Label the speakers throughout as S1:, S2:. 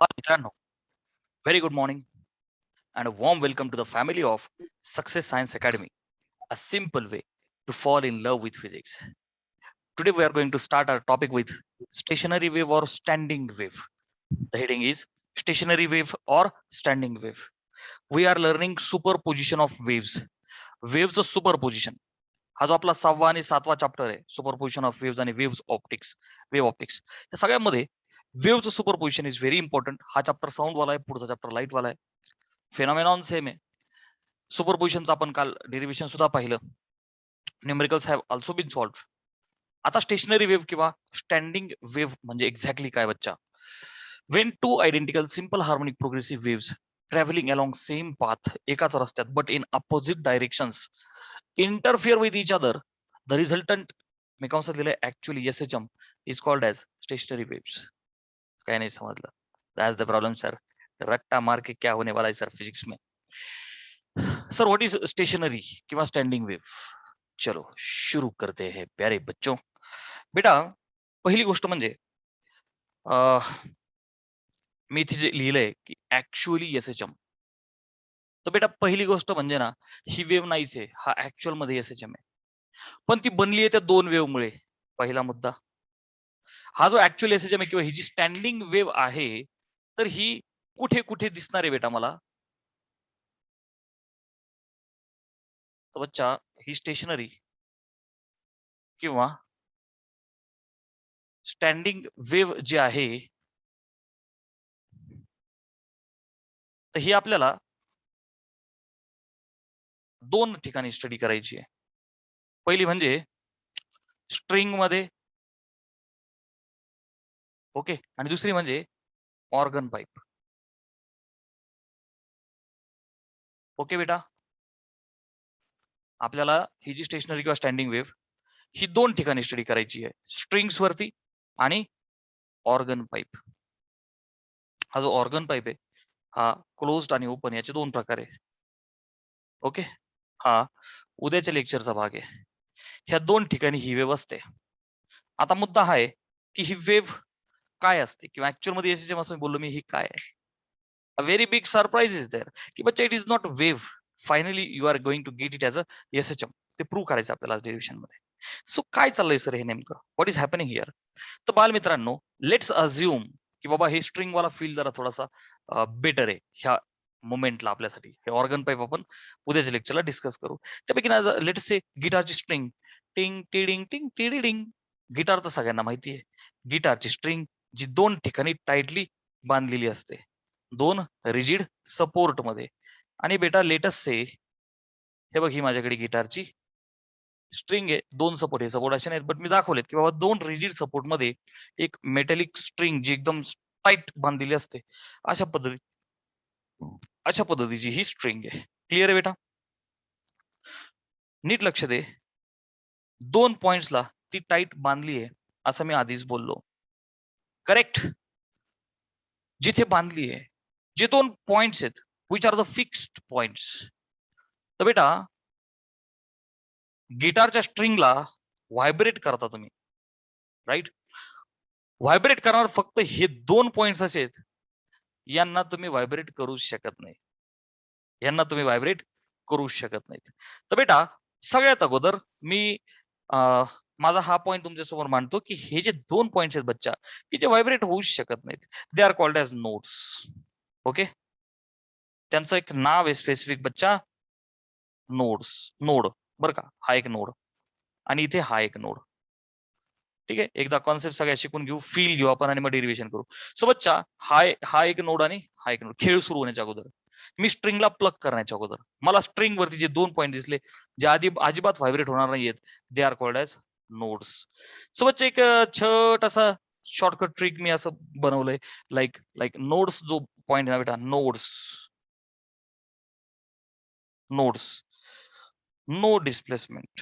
S1: मित्रांनो, very good morning and a warm welcome to the family of Success Science Academy, a simple way to fall in love with physics. Today we are going to start our topic with stationary wave or standing wave. The heading is stationary wave or standing wave. We are learning superposition of waves. Waves of superposition. हा जो आपला 6वा आणि 7वा chapter आहे, superposition of waves आणि wave optics. या सगळ्यामध्ये वेव्हचं superposition is very important. हा chapter sound वाला आहे, पुढचा चॅप्टर लाईट वाला आहे. फेनॉमेनॉन सेम आहे. सुपरपोजिशनचं आपण काल डेरिव्हेशन सुद्धा पाहिलं. Numericals have also been solved. आता स्टेशनरी वेव्ह किंवा स्टँडिंग वेव्ह म्हणजे एक्झॅक्टली काय बच्चा? When two identical simple harmonic progressive waves travelling along same path, एकाच रस्त्यात but in opposite directions, interfere with each other, the resultant मी कंसात लिहिलंय actually SHM is called as stationary waves. काय नाही समजलं? That's the problem sir. रट्टा मार के क्या होने वाला है सर फिजिक्स में? सर व्हाट इज स्टेशनरी किंवा स्टँडिंग वेव्ह? चलो शुरू करते हैं प्यारे बच्चों. बेटा पहिली गोष्ट म्हणजे मी इथे जे लिहिलंय की ऍक्च्युअली एसएचएम, तर बेटा पहिली गोष्ट म्हणजे ना, ही वेव्ह नाहीच आहे, हा ऍक्च्युअल मध्ये एसएचएम आहे, पण ती बनली आहे त्या दोन वेव्ह मुळे. पहिला मुद्दा. हा जो ऍक्च्युअल एसएचएम आहे किंवा ही जी स्टँडिंग वेव्ह आहे, तर ही कुठे कुठे दिसणार आहे बेटा मला? तर बच्चा ही स्टेशनरी किंवा स्टँडिंग वेव्ह जी आहे, तर ही आपल्याला दोन ठिकाणी स्टडी करायची आहे. पहिली म्हणजे स्ट्रिंग मध्ये, ओके, आणि दुसरी म्हणजे ऑर्गन पाईप. ओके बेटा, आपल्याला ही जी स्टेशनरी किंवा स्टँडिंग वेव्ह ही दोन ठिकाणी स्टडी करायची आहे, स्ट्रिंग्स वरती आणि ऑर्गन पाईप. हा जो ऑर्गन पाईप आहे हा क्लोज्ड आणि ओपन याचे दोन प्रकार आहे. ओके, हा उद्याच्या लेक्चरचा भाग आहे. ह्या दोन ठिकाणी ही वेव्ह असते. आता मुद्दा हा आहे की ही वेव्ह काय असते किंवा ऍक्च्युअल मध्ये एसएचएम असं बोललो मी, ही काय आहे? A very big surprise is there की बच्चा it is not wave. Finally you are going to get it as a SHM. ते प्रूव्ह करायचं आपल्याला डेरिव्हेशन मध्ये. सो काय चाललंय सर हे नेमकं? What is happening here? तर बालमित्रांनो, लेट्स अज्युम की बाबा हे स्ट्रिंग वाला फील जरा थोडासा बेटर आहे ह्या मोमेंटला आपल्यासाठी. हे ऑर्गन पाईप आपण उद्याच्या लेक्चरला डिस्कस करू. त्यापैकी ना लेट्स से गिटारची स्ट्रिंग टिंग टिडिंग टिंग टिडिडिंग. गिटार तर सगळ्यांना माहिती आहे. गिटारची स्ट्रिंग जी दोन ठिकाणी टाइटली बांधलेली असते, दोन रिजिड सपोर्ट मध्ये. आणि बेटा लेटस से, हे बघ ही माझ्याकडे गिटारची स्ट्रिंग आहे, दोन सपोर्ट. हे सपोर्ट असे नाहीत, बट मी दाखवलेत की बाबा दोन रिजिड सपोर्ट मध्ये एक मेटॅलिक स्ट्रिंग जी एकदम टाईट बांधलेली असते, अशा पद्धती अशा पद्धतीची ही स्ट्रिंग आहे. क्लिअर आहे बेटा? नीट लक्ष दे. दोन पॉइंट्सला ती टाईट बांधली आहे असं मी आधीच बोललो. करेक्ट? जिथे बांधली आहे, जे दोन पॉइंट्स आहेत, which are the fixed points. तर बेटा गिटारच्या स्ट्रिंगला व्हायब्रेट करता तुम्ही, राईट? व्हायब्रेट करणार फक्त हे दोन पॉइंट्स असे आहेत, यांना तुम्ही व्हायब्रेट करू शकत नाही. यांना तुम्ही व्हायब्रेट करू शकत नाहीत. तर बेटा सगळ्यात अगोदर मी माझा हा पॉइंट तुमच्या समोर मांडतो की हे जे दोन पॉइंट्स आहेत बच्चा, की जे व्हायब्रेट होऊ शकत नाहीत, they are called as nodes. Okay, त्यांचं एक नाव आहे स्पेसिफिक बच्चा, नोड्स. नोड बरं का, हा एक नोड आणि इथे हा एक नोड. ठीक आहे, एकदा कॉन्सेप्ट सगळ्या शिकून घेऊ, फील घेऊ आपण आणि मग डेरिव्हेशन करू. सो बच्चा हा एक नोड आणि हा एक नोड. खेळ सुरू होण्याच्या अगोदर, मी स्ट्रिंगला प्लग करण्याच्या अगोदर मला स्ट्रिंग वरती जे दोन पॉईंट दिसले, जे अजिबात व्हायब्रेट होणार नाहीयेत, they are called as nodes. So बच्चा एक छोटासा शॉर्टकट ट्रिक मी असं बनवलंय, लाईक लाईक नोड्स जो पॉइंट आहे ना बेटा, नोड्स, नोड्स, नो डिस्प्लेसमेंट.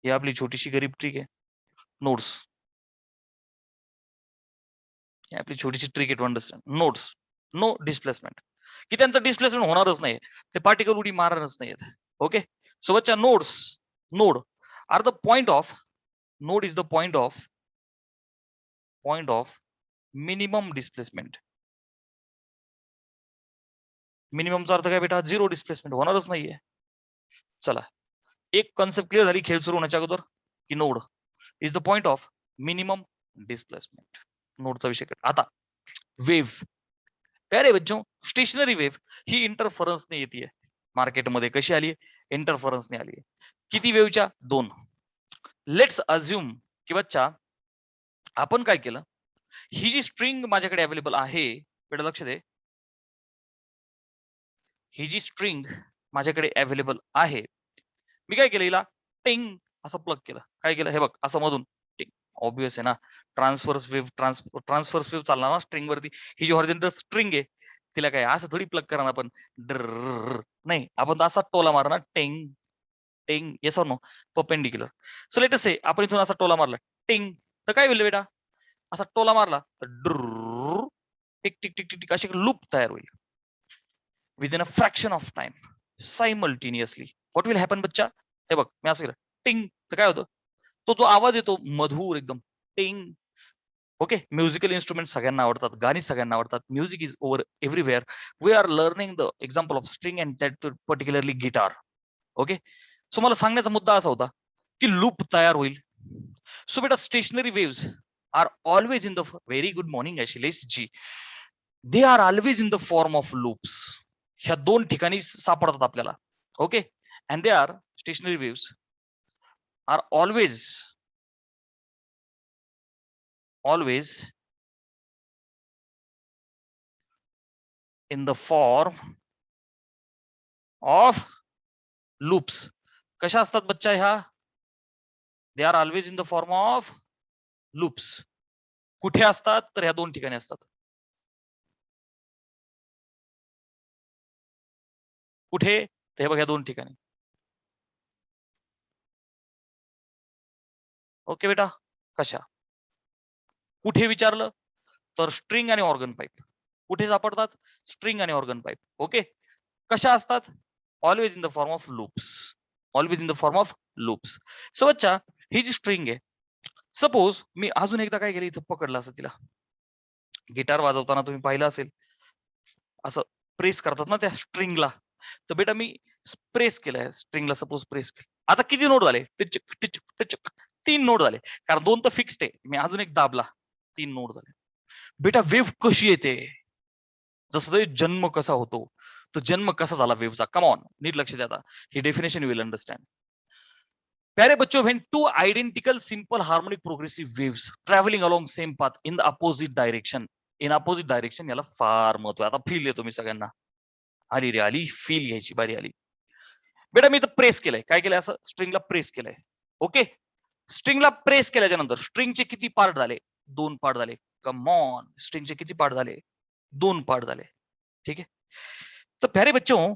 S1: ही आपली छोटीशी गरीब ट्रिक आहे. नोड्स, आपली छोटीशी ट्रिक आहे to understand. Nodes, no displacement, की त्यांचं डिस्प्लेसमेंट होणारच नाही, ते पार्टिकल उडी मारणारच नाहीत. ओके, सो बच्चा nodes, node are the point of, node is the point of point of minimum displacement. मिनिममचा अर्थ काय बेटा? झिरो डिस्प्लेसमेंट होणारच नाहीये. चला, एक कॉन्सेप्ट क्लिअर झाली खेळ सुरू होण्याच्या अगोदर की node is the point of minimum displacement. नोडचा विषय आता वेव्ह. प्यारे बच्चों, स्टेशनरी वेव्ह ही इंटरफरन्सने येते मार्केटमध्ये. कशी आली? इंटरफरन्सने आली. किती वेव्हच्या? 2. लेट्स अज्युम की बच्चा आपण काय केलं, ही जी स्ट्रिंग माझ्याकडे अवेलेबल आहे, बेटा लक्ष दे, ही जी स्ट्रिंग माझ्याकडे अवेलेबल आहे, मी काय केलं, हिला टिंग असं प्लग केलं. काय केलं? हे बघ, असं मधून टिंग. ऑब्वियस आहे ना, ट्रान्सफर्स वेव्ह चालणार ना स्ट्रिंग वरती. ही जी हॉरिझॉन्टल स्ट्रिंग आहे, तिला काय असं थोडी प्लग करणार आपण, नाही, आपण असा टोला मारणार, टिंग टिंग. Yes or no? Perpendicular. So let us say आपण इथून असा टोला मारला, टिंग, तर काय होईल बेटा? असा टोला मारला तर टिक टिक टिक टिक टिक अशी लूप तयार होईल within a fraction of time, simultaneously. What will happen बच्चा? हे बघ, मी असं केलं टिंग, तर काय होतं? तो जो आवाज येतो मधुर एकदम, टिंग. ओके, म्युझिकल इन्स्ट्रुमेंट सगळ्यांना आवडतात, गाणी सगळ्यांना आवडतात. Music is over everywhere. We are learning the example of string and that particularly guitar. Okay, so मला सांगण्याचा मुद्दा असा होता की लूप तयार होईल. सो बेटा, stationary waves are always in the very good morning Ashilesh ji. They are always in the form of loops. ह्या 2 ठिकाणी सापडतात आपल्याला. Okay, and they are stationary waves are always in the form of loops. कशा असतात बच्चा ह्या? They are always in the form of loops. कुठे असतात? तर ह्या 2 ठिकाणी असतात. कुठे? ते बघ, ह्या 2 ठिकाणी. ओके बेटा, कशा? कुठे विचारलं तर स्ट्रिंग आणि ऑर्गन पाईप. कुठे सापडतात? स्ट्रिंग आणि ऑर्गन पाईप. ओके, कशा असतात? Always in the form of loops. Always in the form of loops. So बच्चा, ही जी स्ट्रिंग आहे, सपोज मी अजून एकदा काय केलं, इथं पकडलं असं तिला. गिटार वाजवताना तुम्ही पाहिलं असेल, असं प्रेस करतात ना त्या स्ट्रिंगला. तर बेटा मी प्रेस केलंय स्ट्रिंगला, सपोज प्रेस केलं. आता किती नोट झाले? टिचक टिचक टिचक. 3 नोट झाले, कारण 2 तर फिक्स्ड आहे. मी अजून एक दाबला, 3 नोट झाले. बेटा वेव्ह कशी येते? जसं ते जन्म कसा होतो, तर जन्म कसा झाला वेव्हचा? कम ऑन, नीट लक्ष द्या आता. ही डेफिनेशन यू विल अंडरस्टँड. प्यारे बच्चों, when two identical simple harmonic progressive waves traveling along same path in the opposite direction, in opposite direction, याला फार महत्व आहे. आता फील येतो मी सगळ्यांना. आली रे आली, फील घ्यायची बारी आली. बेटा मी इथं प्रेस केलंय. काय केलंय? असं स्ट्रिंगला प्रेस केलंय. ओके, स्ट्रिंगला प्रेस केल्याच्या नंतर स्ट्रिंगचे किती पार्ट झाले? 2 पार्ट झाले. कम ऑन, स्ट्रिंगचे किती पार्ट झाले? 2 पार्ट झाले. ठीक आहे. तर प्यारे बच्चों,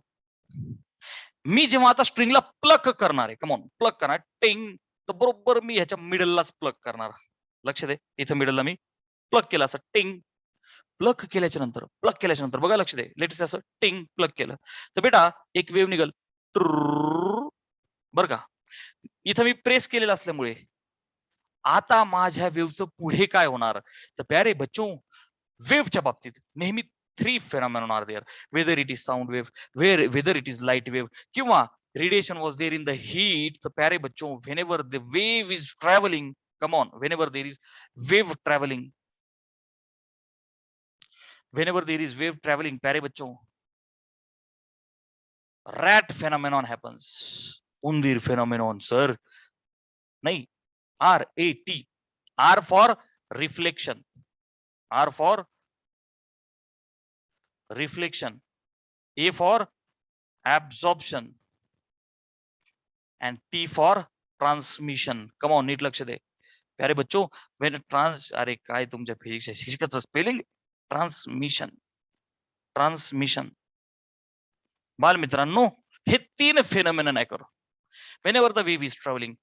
S1: मी जेव्हा आता स्ट्रिंगला प्लग करणार आहे, कम ऑन प्लग करणार, टिंग, तर बरोबर मी ह्याच्या मिडललाच प्लग करणार. लक्ष दे, इथं मिडलला मी प्लग केलं, असं टिंग. प्लग केल्याच्या नंतर बघा, लक्ष दे, लेटेस्ट असं टिंग प्लग केलं, तर बेटा एक वेव्ह निघल, बर का. इथं मी प्रेस केलेलं असल्यामुळे आता माझ्या वेव्हचं पुढे काय होणार? तर प्यारे बच्चों, वेव्हच्या बाबतीत नेहमी 3 phenomenon are there, whether it is sound wave, whether it is light wave, किंवा radiation was there in the heat. The प्यारे बच्चों, whenever the wave is traveling, come on, whenever there is wave traveling, प्यारे बच्चों, rat phenomenon happens. उंदीर phenomenon, sir. नहीं, RAT. R for reflection. R for reflection. A for absorption. And T for transmission. Come on, नीट लक्ष दे. प्यारे बच्चों, when अरे काय तुमच्या फिजिक्सच्या शिक्षकाचं spelling? Transmission. बाल मित्रांनो, हे 3 फेनॉमेनॉन आहे करू. Whenever the wave is traveling,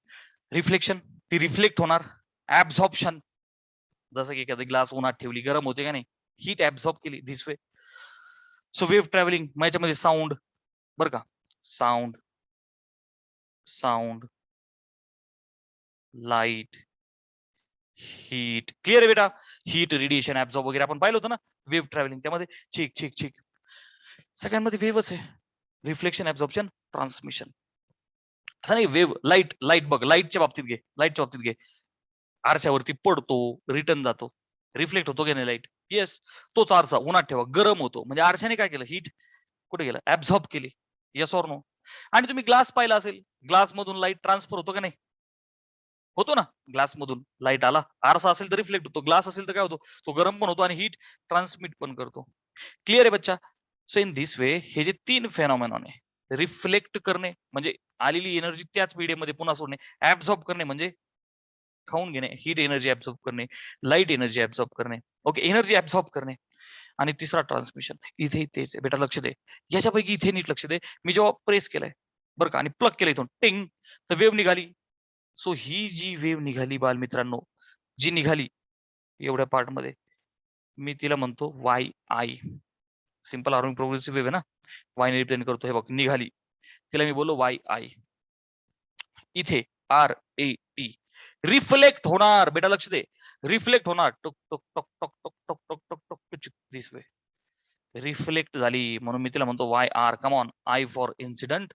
S1: reflection, ती रिफ्लेक्ट होणार. ऍब्झॉर्प्शन, जसं की एखादी ग्लास उन्हात ठेवली, गरम होते का नाही, हीट ऍब्झॉर्ब केली, this way. So wave travelling, मग याच्यामध्ये साऊंड, बर का, साऊंड, लाईट, हीट. क्लिअर आहे बेटा? हीट, रेडिएशन, ऍब्झॉर्ब वगैरे आपण पाहिलं होतं ना, वेव्ह ट्रॅव्हलिंग, त्यामध्ये चिक चिक चिक सगळ्यांमध्ये वेव्हच आहे. Reflection, absorption, transmission. असं नाही वेव्ह, लाईट बघ, लाईटच्या बाबतीत घे, आरशावरती पडतो, रिटर्न जातो, रिफ्लेक्ट होतो की नाही लाईट? येस. तोच आरसा उन्हात ठेवा, गरम होतो, म्हणजे आरशाने काय केलं? हीट कुठे गेलं? ऍब्झॉर्ब केली. Yes or no? आणि तुम्ही ग्लास पाहिला असेल, ग्लास मधून लाईट ट्रान्सफर होतो का नाही? होतो ना. ग्लास मधून लाईट आला, आरसा असेल तर रिफ्लेक्ट होतो, ग्लास असेल तर काय होतो? तो गरम पण होतो आणि हीट ट्रान्समिट पण करतो. क्लिअर आहे बच्चा? सो इन दिस वे हे जे 3 फेनॉमेनॉन आहे, रिफ्लेक्ट करणे म्हणजे आलेली एनर्जी त्याच मीडियम मध्ये पुन्हा सोडणे, ऍब्झॉर्ब करणे म्हणजे खाऊन घेणे, हीट एनर्जी ऍब्झॉर्ब करणे, लाईट एनर्जी ऍब्झॉर्ब करणे, ओके, एनर्जी ऍब्झॉर्ब करणे, आणि तिसरा ट्रान्समिशन. इथे तेच आहे बेटा, लक्ष दे. याच्यापैकी इथे नीट लक्ष दे. मी जेव्हा प्रेस केलंय बरं का आणि प्लग केलं इथून टिंग, तर वेव्ह निघाली. सो ही जी वेव्ह निघाली बालमित्रांनो, जी निघाली एवढ्या पार्ट मध्ये, मी तिला म्हणतो Y I. Simple harmonic progressive wave आहे ना, वाय ने रिप्रेझेंट करतो. हे बघ निघाली, तिला मी बोललो वाय आय. इथे आर ए टी, रिफ्लेक्ट होणार बेटा, लक्ष दे, रिफ्लेक्ट होणार, टक टक टक टक टक टक टक टक टक दिस वे रिफ्लेक्ट झाली, म्हणून मी तिला म्हणतो Y R. Come on, I for incident,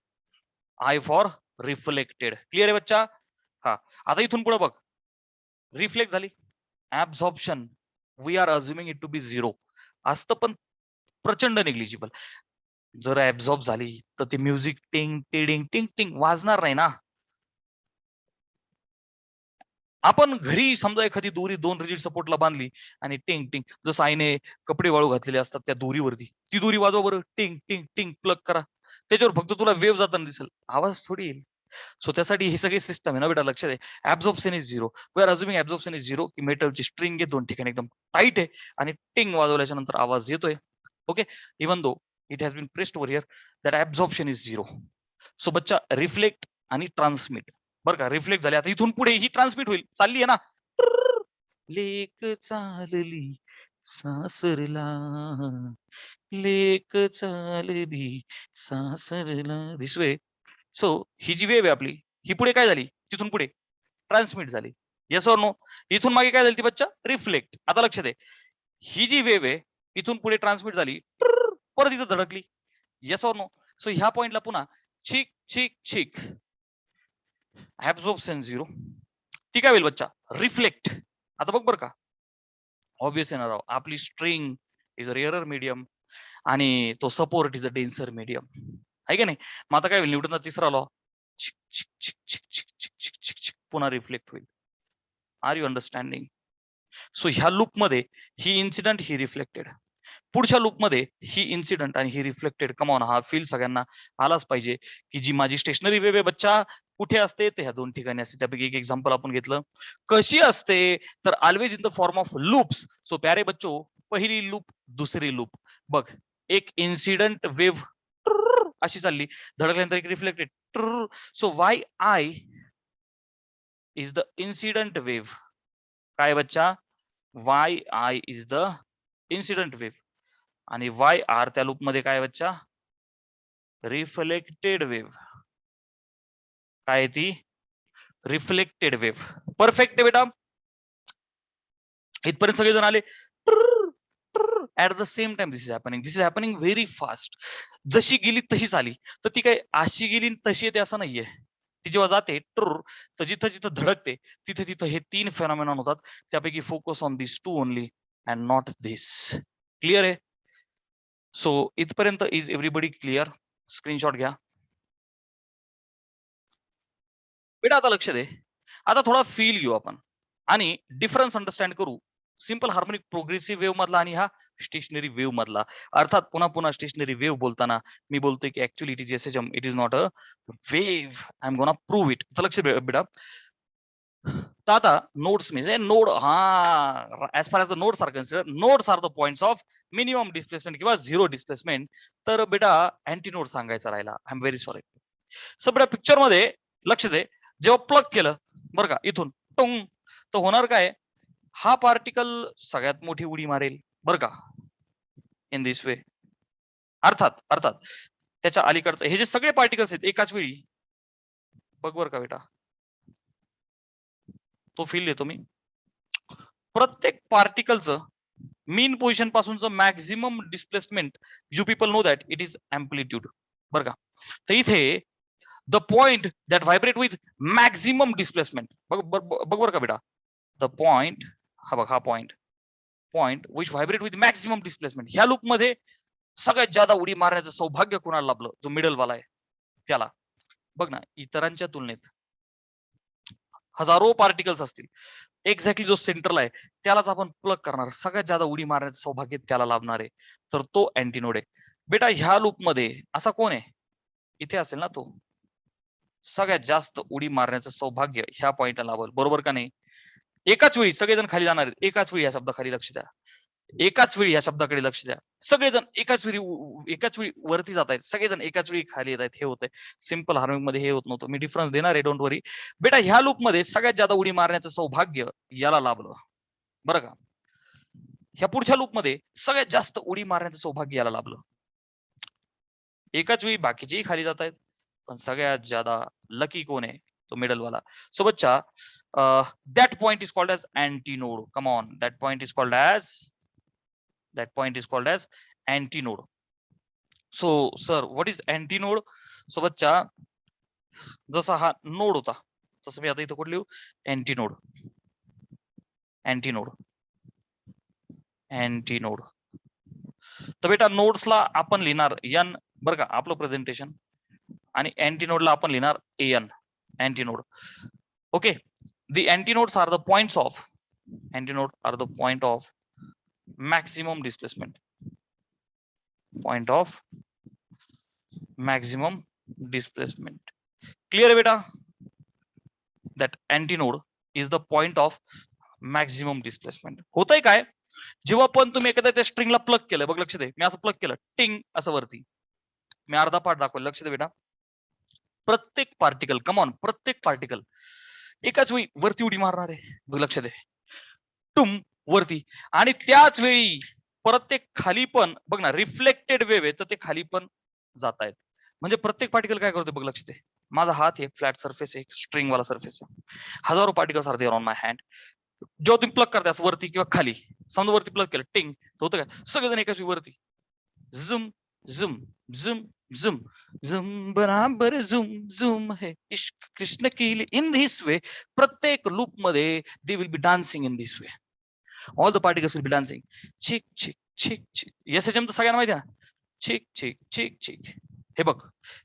S1: I for reflected. Clear आहे बच्चा? हा. आता इथून पुढे बघ, रिफ्लेक्ट झाली, absorption we are assuming it to be 0 असतं, पण प्रचंड निग्लिजिबल. जर ऍब्झॉर्ब झाली तर ते म्युझिक टिंग टिडिंग टिंग टिंग वाजणार नाही ना. आपण घरी समजा एखादी दोरी 2 रिजिड सपोर्टला बांधली आणि टिंग टिंग, जसं आईने कपडे वाळू घातलेले असतात त्या दोरीवरती, ती दोरी वाजवा बरं, टिंग टिंग टिंग, प्लग करा, त्याच्यावर फक्त तुला वेव्ह जाताना दिसेल, आवाज थोडी येईल. सो त्यासाठी ही सगळी सिस्टम आहे ना बेटा, लक्षात आहे. Absorption is 0. We are assuming absorption is 0 की मेटलची स्ट्रिंग आहे, 2 ठिकाणी एकदम टाईट आहे आणि टिंग वाजवल्याच्या नंतर आवाज येतोय. Okay, even though it has been pressed over here that absorption is 0. So बच्चा रिफ्लेक्ट आणि ट्रान्समिट, बरं का, रिफ्लेक्ट झाले, आता इथून पुढे ही ट्रान्समिट होईल, चालली आहे ना. लेक चालली सासरला, लेक चालली सासरला, this way. So he G wave आहे आपली, ही पुढे काय झाली, तिथून पुढे ट्रान्समिट झाली. Yes or no? इथून मागे काय झाली ती बच्चा? रिफ्लेक्ट. आता लक्ष दे, ही जी वेव आहे इथून पुढे ट्रान्समिट झाली, परत इथं धडकली. Yes or no? सो ह्या पॉइंटला पुन्हा चिक चिक चिक, ऍब्झॉर्प्शन 0. ती काय होईल बच्चा? रिफ्लेक्ट. आता बघ बरं का, ऑब्विस आहे ना राव, आपली string is a rarer medium आणि तो support is a denser medium, आहे का नाही? मग आता काय होईल, न्यूटनचा तिसरा लॉ, पुन्हा रिफ्लेक्ट होईल. Are you understanding? सो ह्या लूप मध्ये ही इन्सिडेंट, ही रिफ्लेक्टेड, पुढच्या लूप मध्ये ही इन्सिडेंट आणि ही रिफ्लेक्टेड. कमॉन, हा फील सगळ्यांना आलाच पाहिजे की जी माझी स्टेशनरी वेव्ह आहे बच्चा, कुठे असते? तर ह्या 2 ठिकाणी असते. त्यापैकी एक एक्झाम्पल आपण घेतलं. कशी असते? तर always in the form of loops. So प्यारे बच्चो, पहिली लूप, दुसरी लूप, बघ, एक इन्सिडेंट वेव्ह अशी चालली, धडकल्यानंतर एक reflected. So Y I is the incident wave. काय बच्चा? Y I is the incident wave आणि वाय आर त्या लूप मध्ये काय बच्चा? Reflected wave. काय ती? Reflected wave. परफेक्ट आहे बेटा, इथपर्यंत सगळेजण आले. At the same time this is happening very fast. जशी गेली तशीच आली, तर ती काय अशी गेली तशी येते असं नाहीये. ती जेव्हा जाते तर जिथं जिथं धडकते तिथे तिथं हे 3 फेनॉमेनॉन होतात. त्यापैकी focus on this 2 only and not this. Clear आहे? सो इथपर्यंत इज एव्हरीबडी क्लिअर? स्क्रीनशॉट घ्या बेटा. आता लक्ष दे, आता थोडा फील घेऊ आपण आणि डिफरन्स अंडरस्टँड करू सिंपल हार्मोनिक प्रोग्रेसिव्ह वेव्ह मधला आणि हा स्टेशनरी वेव्ह मधला. अर्थात पुन्हा पुन्हा स्टेशनरी वेव्ह बोलताना मी बोलतोय की actually it is SHM, it is not a wave. I am gonna prove it. तर लक्ष दे बेटा. तर आता नोड्स म्हणजे नोड, हा, as far as the nodes are consider, nodes are the points of minimum displacement किंवा 0 डिस्प्लेसमेंट. तर बेटा अँटी नोड सांगायचा राहिला, I am very sorry. So बेटा पिक्चर मध्ये लक्ष दे, जेव्हा प्लग केलं बरं का इथून टुंग, तर होणार काय? हा पार्टिकल सगळ्यात मोठी उडी मारेल बरं का, इन दिस वे. अर्थात अर्थात त्याच्या अलीकडचं हे जे सगळे पार्टिकल्स आहेत एकाच वेळी, बघ बरं का बेटा, तो फील देतो मी. प्रत्येक पार्टिकलचं मीन पोझिशन पासूनचं maximum displacement you people know that it is amplitude. बरं का, तर इथे the point that vibrate with maximum displacement, बघ बरं का बेटा, द पॉइंट, हा बघ हा point which vibrate with maximum displacement, ह्या लूप मध्ये सगळ्यात ज्यादा उडी मारण्याचं सौभाग्य कोणाला लाभलं, जो मिडल वाला आहे त्याला. बघ ना, इतरांच्या तुलनेत हजारो पार्टिकल्स असतील, एक्झॅक्टली जो सेंटरला आहे त्यालाच आपण प्लग करणार, सगळ्यात ज्यादा उडी मारण्याचं सौभाग्य त्याला लाभणार आहे, तर तो अँटीनोड आहे. बेटा ह्या लूप मध्ये असा कोण आहे, इथे असेल ना तो, सगळ्यात जास्त उडी मारण्याचं सौभाग्य ह्या पॉइंटला लाभल, बरोबर का नाही? एकाच वेळी सगळेजण खाली जाणार आहेत, एकाच वेळी, या शब्दाखाली लक्ष द्या, एकाच वेळी या शब्दाकडे लक्ष द्या, सगळेजण एकाच वेळी वरती जात आहेत, सगळेजण एकाच वेळी खाली येत आहेत. हे होतंय सिंपल हार्मोनिक मध्ये, हे होत नव्हतं. मी डिफरन्स देणार आहे, डोंट वरी. बेटा ह्या लूप मध्ये सगळ्यात जादा उडी मारण्याचं सौभाग्य याला लाभलं, बरं का. ह्या पुढच्या लूप मध्ये सगळ्यात जास्त उडी मारण्याचं सौभाग्य याला लाभलं. एकाच वेळी बाकीचेही खाली जात आहेत, पण सगळ्यात ज्यादा लकी कोण आहे, तो मिडल वाला. सो बच्चा, that point is called as antinode. Come on, that point is called as antinode. So sir, what is antinode? So बच्चा, जसा हा नोड होता तसं मी आता इथं कुठे लिहू, अँटीनोड. तर बेटा नोड्सला आपण लिहिणार n, बरं का, आपलं प्रेझेंटेशन, आणि अँटीनोडला आपण लिहिणार an, antinode. Okay, the antinodes are the points of maximum displacement, clear beta? that antinode is the point of maximum displacement. होतंय काय, जेव्हा पण तुम्ही एखाद्या त्या स्ट्रिंगला प्लग केलं, बघ लक्ष दे, मी असं प्लग केलं टिंग असं वरती, मी अर्धा पार्ट दाखवलं, लक्ष दे बेटा. प्रत्येक पार्टिकल, कमॉन, प्रत्येक पार्टिकल एकाच वेळी वरती उडी मारणार आहे, बघ लक्ष दे, टुम वरती, आणि त्याच वेळी प्रत्येक खाली पण बघ ना, रिफ्लेक्टेड वेव्ह आहे तर ते खाली पण जात आहेत. म्हणजे प्रत्येक पार्टिकल काय करतोय, बघ लक्ष दे, माझा हात एक फ्लॅट सरफेस आहे, स्ट्रिंग वाला सरफेस आहे, हजारो particles are there on my hand. जेव्हा तुम्ही प्लग करतास वरती किंवा खाली, समजा वरती प्लग केलं टिंग, तर होतं काय, सगळेजण एकाच वेळी वरती झुम झुम झुम झुम झुम, बराबर झुम झुम है इश्क कृष्ण की, इन दिस वे प्रत्येक लूप मध्ये they will be dancing in this way, all the particles will be dancing, चिक चिक चिक चिक. एसएचएम तर सगळ्यांना माहिती आहे ना, चिक चिक चिक चिक. हे बघ,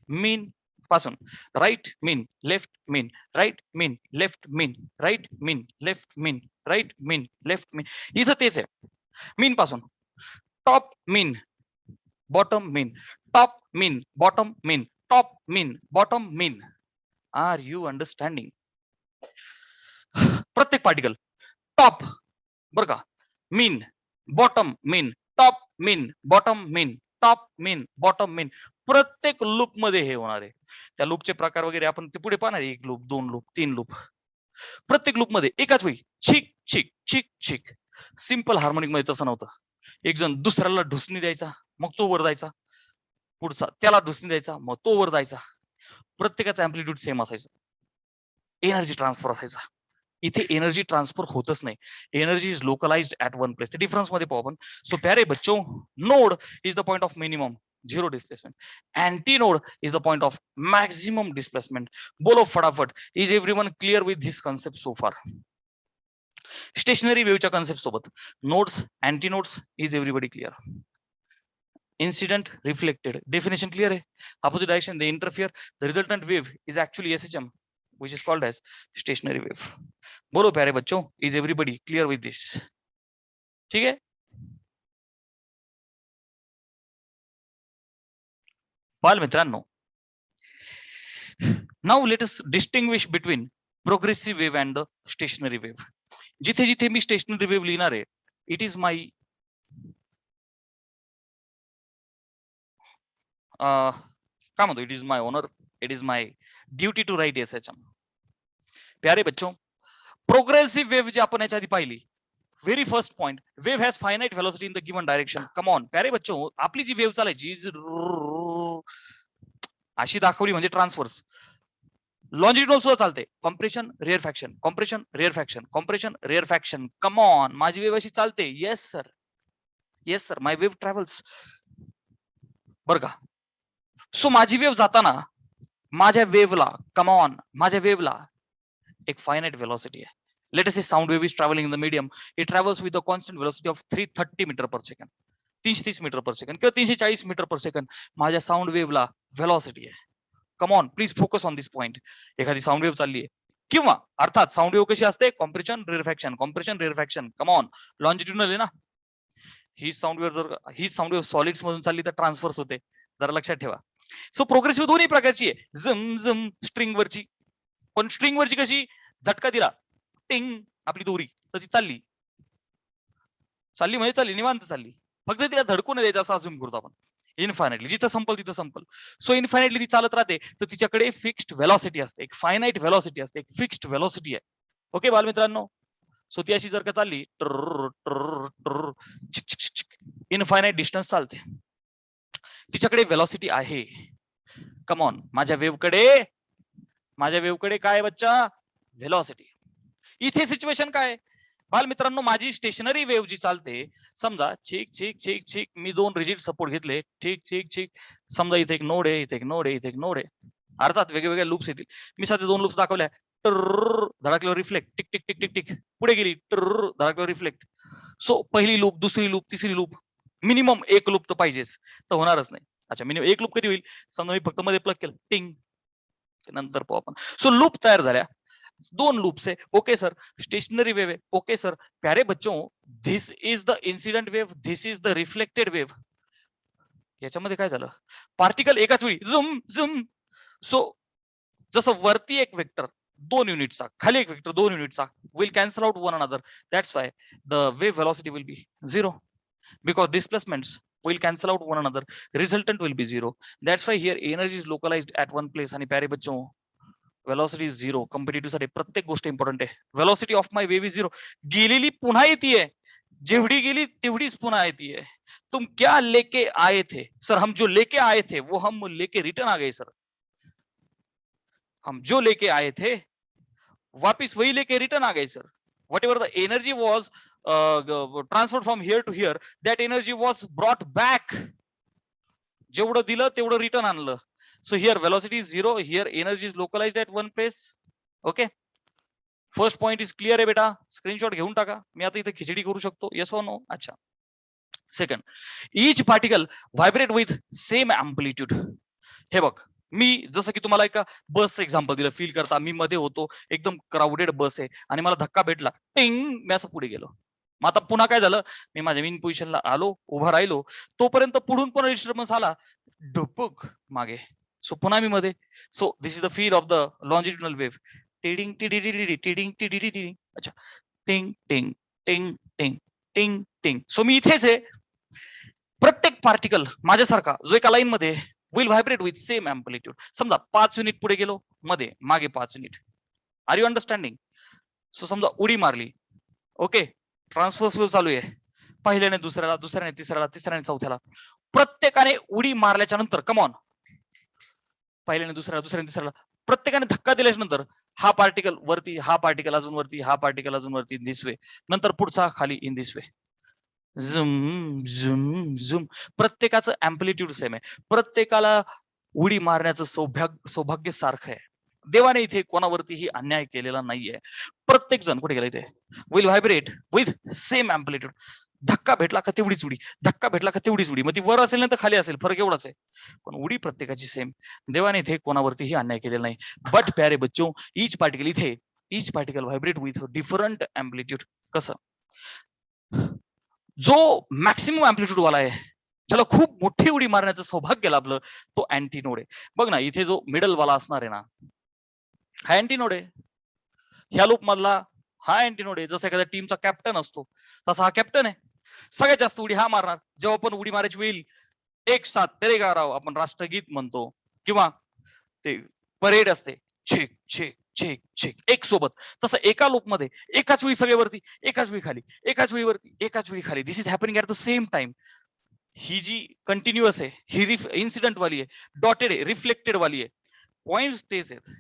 S1: मीन पासून right mean left mean, right mean left mean, right mean left mean, right mean left mean, इथं तेच आहे. मीन पासून top mean bottom mean, top mean bottom mean, top mean bottom mean. Are you understanding? प्रत्येक particle top, बर का, mean bottom mean, top mean bottom mean, top mean bottom mean, प्रत्येक loop मध्ये हे होणार आहे. त्या लूपचे प्रकार वगैरे आपण ते पुढे पाहणार, एक लूप, दोन लूप, तीन लूप. प्रत्येक लूप मध्ये एकाच वेळी चिक चिक चिक चिक. सिंपल हार्मोनिक मध्ये तसं नव्हतं, एक जण दुसऱ्याला ढुसणी द्यायचा, मग तो वर जायचा, पुढचा त्याला ढुसणी द्यायचा, मग तो वर जायचा, प्रत्येकाचा अँप्लिट्यूड सेम असायचा, एनर्जी ट्रान्सफर असायचा. इथे एनर्जी ट्रान्सफर होतच नाही, energy is localised at one place. Difference मध्ये पाहू आपण. सो प्यारे बच्चों, node is the point of minimum zero displacement, antinode is the point of maximum displacement. बोलो फटाफट, is everyone clear with this concept so far? Stationary वेव्हच्या concept सोबत nodes, antinodes, is everybody clear? Incident, reflected, definition clear है? Opposite direction they interfere, the resultant wave is actually SHM, which is called as stationary wave. बोलो प्यारे बच्चों, is everybody clear with this? ठीक है? बाल मित्रांनो, now let us distinguish between progressive wave and the stationary wave. जिथे जिथे मी stationary wave लिहिणार आहे, it is my काय म्हणतो, it is my honor, it is my duty to write SHM. प्यारे बच्चों, प्रोग्रेसिव्ह वेव्ह जी आपण याच्या आधी पाहिली, very first point, wave has finite velocity in the given direction. Come on प्यारे बच्चों, आपली जी वेव्ह चालायची अशी दाखवली म्हणजे ट्रान्सवर्स, लॉन्जिट्युडल सुद्धा चालते. Compression rare faction, compression rare faction, compression rare faction. Come on, माझी वेव्ह अशी चालते. येस सर, येस सर, माय वेव्ह ट्रॅव्हल्स. बरं का. सो माझी वेव्ह जाताना माझ्या वेव्हला, कम ऑन, माझ्या वेव्हला एक फायनाइट वेलोसिटी आहे. Let us say sound wave is travelling in the medium. It travels with a constant velocity of 330 metre per second. 330 metre per second किंवा 340 मीटर पर सेकंड माझ्या sound वेव्हला velocity आहे. Come on, please focus on this point. एखादी sound wave चालली आहे किंवा अर्थात sound wave कशी असते? Compression rarefaction, compression rarefaction. Come on, longitudinal आहे ना. ही साऊंड वेव्ह जर ही साऊंड वेव्ह सॉलिड्स मधून चालली तर ट्रान्सफर्स होते. जरा लक्षात ठेवा. सो प्रोग्रेसिव्ह दोन्ही प्रकारची आहे. झम झम स्ट्रिंग वरची, पण स्ट्रिंग वरची कशी? झटका दिला, टिंग, आपली दोरी तशी चालली चालली म्हणजे चालली, निवांत चालली. फक्त तिला धडकून द्यायचं असं अजून करतो आपण. इनफायनाइटली जिथं संपल तिथं संपल. सो इनफायनाइटली ती चालत राहते, तर तिच्याकडे फिक्स्ड वेलॉसिटी असते, एक फायनाइट वेलॉसिटी असते, एक फिक्स्ड वेलॉसिटी आहे. ओके बालमित्रांनो. सो ती अशी जर का चालली इनफायनाइट डिस्टन्स चालते, तिच्याकडे वेलॉसिटी आहे. कम ऑन, माझ्या वेव्ह कडे काय बच्चा? व्हेलॉसिटी. इथे सिच्युएशन काय? बालमित्रांनो, माझी स्टेशनरी वेव्ह जी चालते, समजा ठीक ठीक ठीक ठीक, मी 2 रिजिड सपोर्ट घेतले, ठीक ठीक ठीक. समजा इथे एक नोड आहे, इथे एक नोड आहे, इथे एक नोड आहे. अर्थात वेगवेगळ्या लूप्स येतील. मी सध्या 2 लूप्स दाखवल्या. धडकल्यावर रिफ्लेक्ट, टिक टिक टिक टिक टिक, पुढे गेली, धडकल्यावर रिफ्लेक्ट. सो पहिली लूप, दुसरी लूप, तिसरी लूप, मिनिमम एक लूप तर पाहिजेच, तर होणारच नाही. अच्छा, मिनिमम एक लूप कधी होईल? समजा मी फक्त मध्ये प्लग केलं, टिंग, नंतर पाहू आपण. सो लूप तयार झाल्या. 2 लूप्स आहे. Okay sir. स्टेशनरी वेव्ह आहे. Okay sir. प्यारे बच्चों, this is the incident wave, this is the reflected wave. याच्यामध्ये काय झालं? पार्टिकल एकाच वेळी झुम झुम. सो जसं वरती एक वेक्टर 2 युनिटचा, खाली एक वेक्टर 2 युनिटचा will cancel out one another. That's why the wave velocity will be 0 because displacements will cancel out one another, resultant will be 0. That's why here energy is localized at one place. आणि प्यारे बच्चों, velocity is 0. Competitive साठी प्रत्येक गोष्ट important आहे. Velocity of my wave is 0. गेलेली पुन्हा येते, जेवढी गेली तेवढीच पुन्हा येते. तुम क्या लेके आए थे सर? हम जो लेके आए थे वो हम लेके रिटर्न आ गए सर. हम जो लेके आए थे वापिस वही लेके रिटर्न आ गए sir. Whatever the energy was transferred from here to here, that energy was brought back. जेवढं दिलं तेवढं रिटर्न आणलं. So here velocity is 0, here energy is localized at one place. Okay, first point is clear आहे बेटा. Screenshot घेऊन टाका. मी आता इथे खिचडी करू शकतो. येस और नो? अच्छा. Second, each particle vibrate with same amplitude. हे बघ, मी जसं की तुम्हाला एका बसचं एक्झाम्पल दिलं, फील करता मी मध्ये होतो, एकदम क्राऊडेड बस आहे आणि मला धक्का भेटला, टिंग, मी असं पुढे गेलो. मग आता पुन्हा काय झालं? मी माझ्या मेन पोझिशनला आलो, उभा राहिलो, तोपर्यंत पुढून पुन्हा डिस्टर्बन्स आला, ढुपुक मागे. सो पुन्हा मी मध्ये. So this is the feel of the longitudinal wave. टिडिंग टिडिडिडी टिडिंग टिडिडिडी. अच्छा, टिंग टिंग टिंग टिंग टिंग टिंग. सो मी इथेच आहे. प्रत्येक पार्टिकल माझ्यासारखा जो एका लाईन मध्ये will vibrate with same amplitude. समजा 5 युनिट पुढे गेलो, मध्ये मागे 5 unit. Are you understanding? So समजा उडी मारली, ओके, ट्रान्सफर्स वेव्ह चालू आहे, पहिल्याने दुसऱ्याला, दुसऱ्याने तिसऱ्याला, तिसऱ्याने चौथ्याला. प्रत्येकाने उडी मारल्याच्या नंतर, कम ऑन, पहिल्याने दुसऱ्याला, दुसऱ्याने तिसऱ्याला, प्रत्येकाने धक्का दिल्याच्या नंतर हा पार्टिकल वरती, हा पार्टिकल अजून वरती, हा पार्टिकल अजून वरती, इन दिस वे. नंतर पुढचा खाली, इन दिस वे. झुम झुम झुम. प्रत्येकाचं अँप्लिट्यूड सेम आहे. प्रत्येकाला उडी मारण्याचं सौभाग्य सारखं आहे. देवाने इथे कोणावरतीही अन्याय केलेला नाहीये. प्रत्येक जण कुठे गेला इथे? Will vibrate with same amplitude. धक्का भेटला का तेवढीच उडी, धक्का भेटला का तेवढीच उडी. मग ती वर असेल ना तर खाली असेल, फरक एवढाच आहे, पण उडी प्रत्येकाची सेम. देवाने इथे कोणावरतीही अन्याय केलेला नाही. बट प्यारे बच्चों, ईच पार्टिकल इथे, each particle vibrate with different amplitude. कसं? जो मॅक्सिमम अँप्लिट्यूड वाला आहे, ज्याला खूप मोठी उडी मारण्याचं सौभाग्य लाभलं, तो अँटीनोड आहे. बघ ना, इथे जो मिडल वाला असणार आहे ना, हा अँटीनोड आहे. ह्या लूप मधला हा अँटीनोड आहे. जसं एखाद्या टीमचा कॅप्टन असतो, तसा हा कॅप्टन आहे. सगळ्यात जास्त उडी हा मारणार. जेव्हा पण उडी मारायची वेळ, एक साथ तेरेगा राव, आपण राष्ट्रगीत म्हणतो, किंवा ते परेड असते, छेक छेक छेक छेक, एक सोबत. तसं एका लूप मध्ये एकाच वेळी सगळे वरती, एकाच वेळी खाली, एकाच वेळी वरती, एकाच वेळी खाली. This is happening at the same time. ही जी कंटिन्युअस आहे, ही इन्सिडेंट वाली आहे, डॉटेड आहे, रिफ्लेक्टेड वाली आहे. पॉइंट्स तेच आहेत.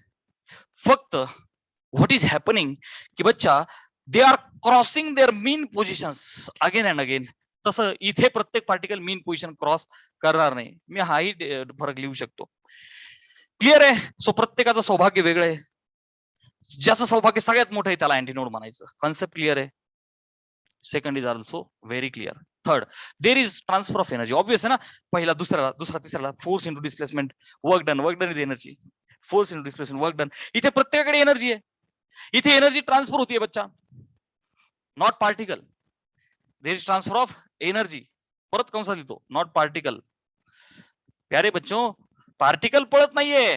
S1: फक्त व्हॉट इज हॅपनिंग की बच्चा they are crossing their mean positions again and again. तसं इथे प्रत्येक पार्टिकल मीन पोझिशन क्रॉस करणार नाही. मी हाही फरक लिहू शकतो. क्लिअर आहे. सो प्रत्येकाचं सौभाग्य वेगळं आहे. ज्याचं सौभाग्य सगळ्यात मोठं आहे त्याला अँटीनोड म्हणायचं. कॉन्सेप्ट क्लिअर आहे. Second is also very clear. Third, there is transfer of energy. Obvious आहे ना. पहिला दुसऱ्याला, दुसरा तिसऱ्याला. Force into displacement, work done is energy. Force into displacement, work done. इथे प्रत्येकाकडे एनर्जी आहे. इथे एनर्जी ट्रान्सफर होतीये बच्चा, not particle. There is transfer of energy. परत कंसात लिहितो, नॉट पार्टिकल. प्यारे बच्चों, पार्टिकल पळत नाहीये,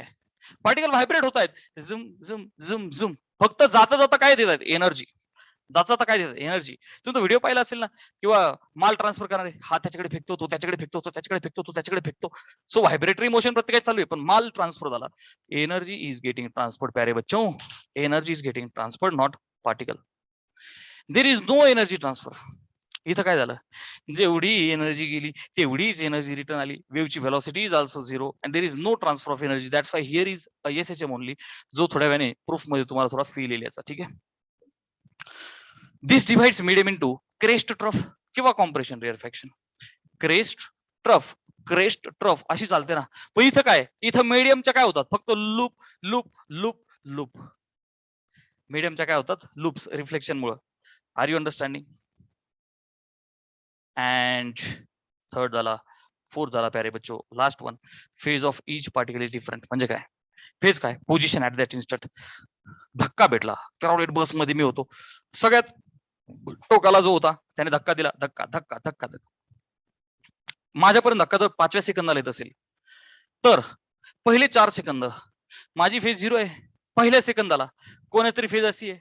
S1: पार्टिकल व्हायब्रेट होत आहेत. झुम झुम झुम झुम. फक्त जाता जाता काय देत आहेत? एनर्जी. जाता जाता काय देतात? एनर्जी. तुम्ही तो व्हिडिओ पाहिला असेल ना, किंवा माल ट्रान्सफर करणारे, हा त्याच्याकडे फेकतो, तो त्याच्याकडे फेकतो, तो त्याच्याकडे फेकतो, तो त्याच्याकडे फेकतो. सो व्हायब्रेटरी मोशन प्रत्येकात चालू आहे, पण माल ट्रान्सफर झाला. एनर्जी इज गेटिंग ट्रान्सफर्ड प्यारे बच्चों. Energy is getting transferred, not particle. There is no energy transfer. इथं काय झालं? जेवढी एनर्जी गेली तेवढीच एनर्जी रिटर्न आली. वेव्हची velocity is also zero and there is no transfer of energy. That's why here is SHM only, जो थोड्या वेळाने प्रूफ मध्ये तुम्हाला थोडा फील येईल याचा. ठीक आहे. This divides medium into crest trough किंवा कॉम्प्रेशन रिअरफॅक्शन. क्रेस्ट ट्रफ अशी चालते ना. पण इथं काय? इथं मीडियमच्या काय होतात? फक्त लूप लूप लूप लूप. मीडियमच्या काय होतात? लूप्स, रिफ्लेक्शन मुळे. Are you understanding? And third झाला, फोर्थ झाला प्यारे बच्चो, last one. Phase of each particle is different. म्हणजे काय? फेज काय? Position at that instant. धक्का भेटला, क्राउडेड बस मध्ये मी होतो, सगळ्यात टोकाला जो होता त्याने धक्का दिला, धक्का धक्का धक्का धक्का. माझ्यापर्यंत धक्का जर 5व्या सेकंदाला येत असेल तर पहिले 4 सेकंद माझी फेज 0 आहे. पहिल्या सेकंदाला कोणातरी फेज अशी आहे.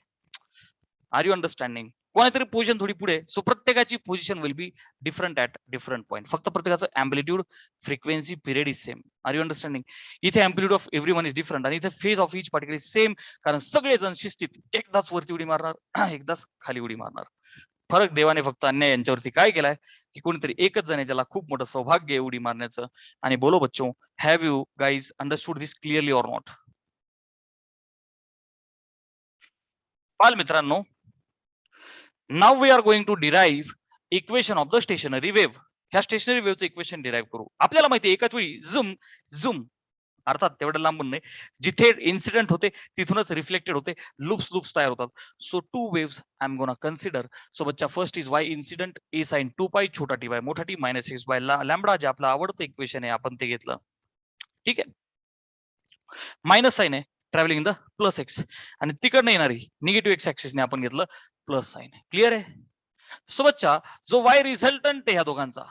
S1: Are you understanding? कोणातरी पोझिशन थोडी पुढे. सो प्रत्येकाची position will be different at different point. फक्त प्रत्येकाचं amplitude, frequency, period is same. Are you understanding? इथे amplitude of everyone is different आणि इथे phase of each particle is same. कारण सगळेजण शिस्तीत एकदाच वरती उडी मारणार, एकदाच खाली उडी मारणार. फरक देवाने फक्त अन्याय यांच्यावरती काय केलाय की कोणीतरी एकच जण आहे ज्याला खूप मोठं सौभाग्य आहे उडी मारण्याचं. आणि बोलो बच्चो, have you guys understood this clearly or not? बाल मित्रांनो, now we are going to derive equation of the stationary wave. ह्या स्टेशनरी वेव्हचं इक्वेशन डिराईव्ह करू. आपल्याला माहिती आहे एकाच वेळी झुम झुम, अर्थात तेवढं लांबून नाही, जिथे इन्सिडेंट होते तिथूनच रिफ्लेक्टेड होते, लूप्स तयार होतात. So two waves I am gonna consider. So बच्चा first is Y incident A sine 2 pi छोटा टी बाय मोठा T minus x by lambda, जे आपलं आवडतं इक्वेशन आहे आपण ते घेतलं. ठीक आहे. मायनस साइन आहे travelling in the plus x, आणि तिकडनं येणारी निगेटिव्ह एक्स ऍक्सिसने आपण घेतलं प्लस साइन. क्लिअर आहे? सो बच्चा जो वाय रिझल्टंट आहे ह्या दोघांचा,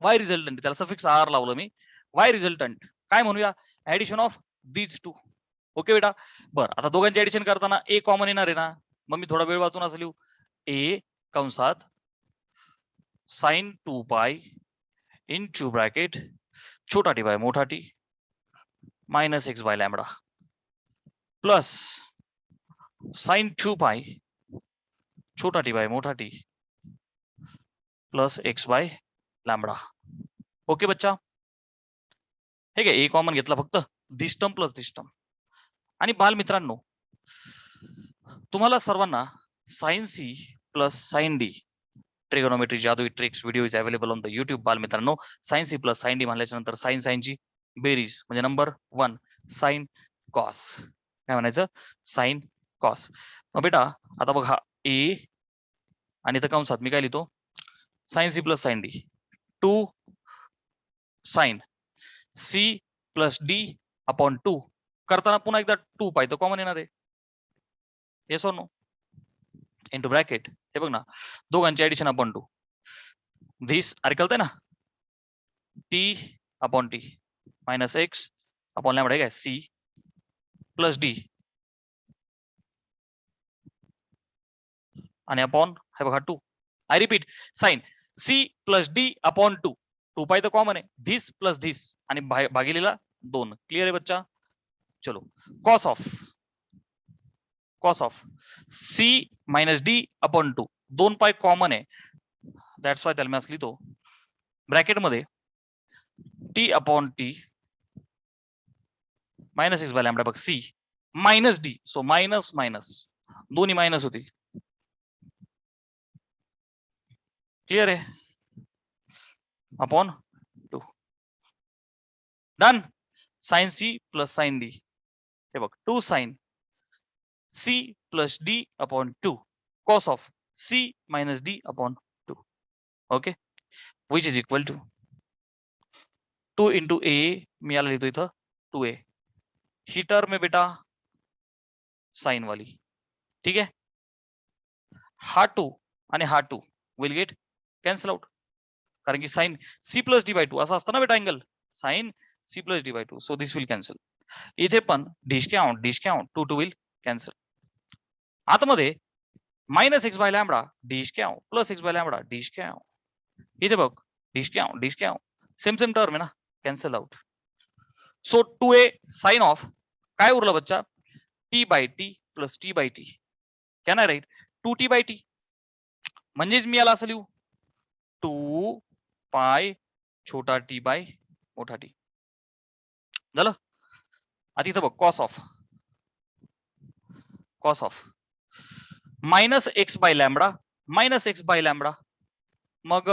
S1: वाय रिझल्टंट, त्याला सफिक्स आर लावलं मी. वाय रिझल्टंट काय म्हणूया? Addition of these two. Okay बेटा. बरं, आता दोघांचे ऍडिशन करताना ए कॉमन येणार आहे ना, मग मी थोडा वेळ वाचून असं लिहू, ए कंसात sine 2 pi in two bracket छोटा टी बाय मोठा T minus x by lambda plus sine 2 pi छोटा टी बाय मोठा T plus x by lambda. Okay बच्चा. हे काय? ए कॉमन घेतला फक्त, this term plus this term. आणि बाल मित्रांनो, तुम्हाला सर्वांना sine C plus sine D trigonometry जादू tricks video is available on the YouTube. बाल मित्रांनो, sine C plus sine D म्हणल्याच्या नंतर साइन साइनची बेरीज म्हणजे नंबर 1 साइन कॉस. काय म्हणायचं? Sine cos. मग बेटा आता बघ, हा ए आणि इथं कंसात मी काय लिहितो? Sine C plus sine d 2 sine C plus d upon 2. करताना पुन्हा एकदा 2 पाय तर कॉमन येणार आहे. Yes or no? Into bracket, हे बघ ना, दोघांची ऍडिशन अपॉन 2. धिस अरे कळतंय ना, t upon t minus x upon lambda, काय सी प्लस डी आणि अपॉन हे बघा 2. I repeat, sine C plus d upon 2. 2 पाय तर कॉमन आहे, धिस प्लस धिस आणि भागिलेला 2. क्लिअर आहे बच्चा? चलो, cos of c minus d upon 2. 2 पाय कॉमन आहे, दॅट्स वाय त्याला मी असं लिहितो ब्रॅकेट मध्ये t upon t minus x by lambda बघ c minus d. So minus minus दोन्ही मायनस होतील. क्लिअर आहे. Upon 2. Done. Sine C plus sine d. हे बघ 2 sine c plus d upon 2 cos of c minus d upon 2. Okay, which is equal to 2 into a. मी याला लिहितो इथं 2a. ही term आहे बेटा साइन वाली. ठीक आहे. हा 2 आणि हा 2 विल गेट कॅन्सल आउट, कारण की sine c plus d by 2 असं असतं ना बेटा angle. Sine c plus d by 2. So this will cancel. इथे पण डिस्काउंट 2 2 विल कॅन्सल. आतमध्ये minus x by lambda discount plus x by lambda discount. इथे बघ डिस्काउंट सेम सेम टर्म आहे ना, cancel out. So 2a sine of काय उरलं बच्चा, t by t plus t by t. Can I right 2t by t. म्हणजेच मी याला असं लिहू 2 पाय छोटा टी बाय मोठा टी. झालं. आता इथं बघ cos of minus x by lambda minus x by lambda. मग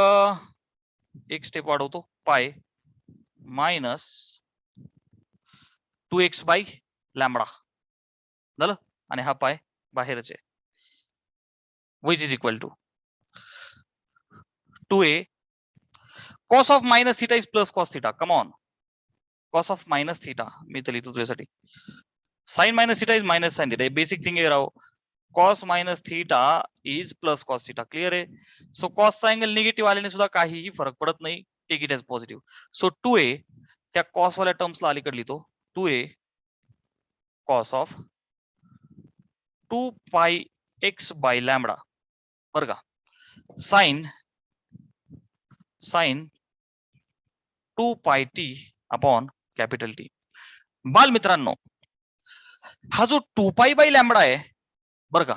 S1: एक स्टेप वाढवतो pi minus 2x bye lambda. झालं. आणि हा पाय बाहेरच आहे. Which is equal to 2a cos of minus theta is plus cos theta. Come on. Cos of minus theta मी तर लिहितो तुझ्यासाठी. sin minus theta is minus sin theta. Basic thing आहे राव. cos minus theta is plus cos theta. क्लिअर आहे. So cos चा angle negative आल्याने सुद्धा काहीही फरक पडत नाही. Take it as positive. So 2a त्या cos वाल्या टर्म्सला अलीकडे लिहितो 2a cos of 2 pi x by lambda. बरं का. sin 2 pi t upon capital T. बाल मित्रांनो, हा जो 2 पाय बाय लॅमडा आहे बरं का,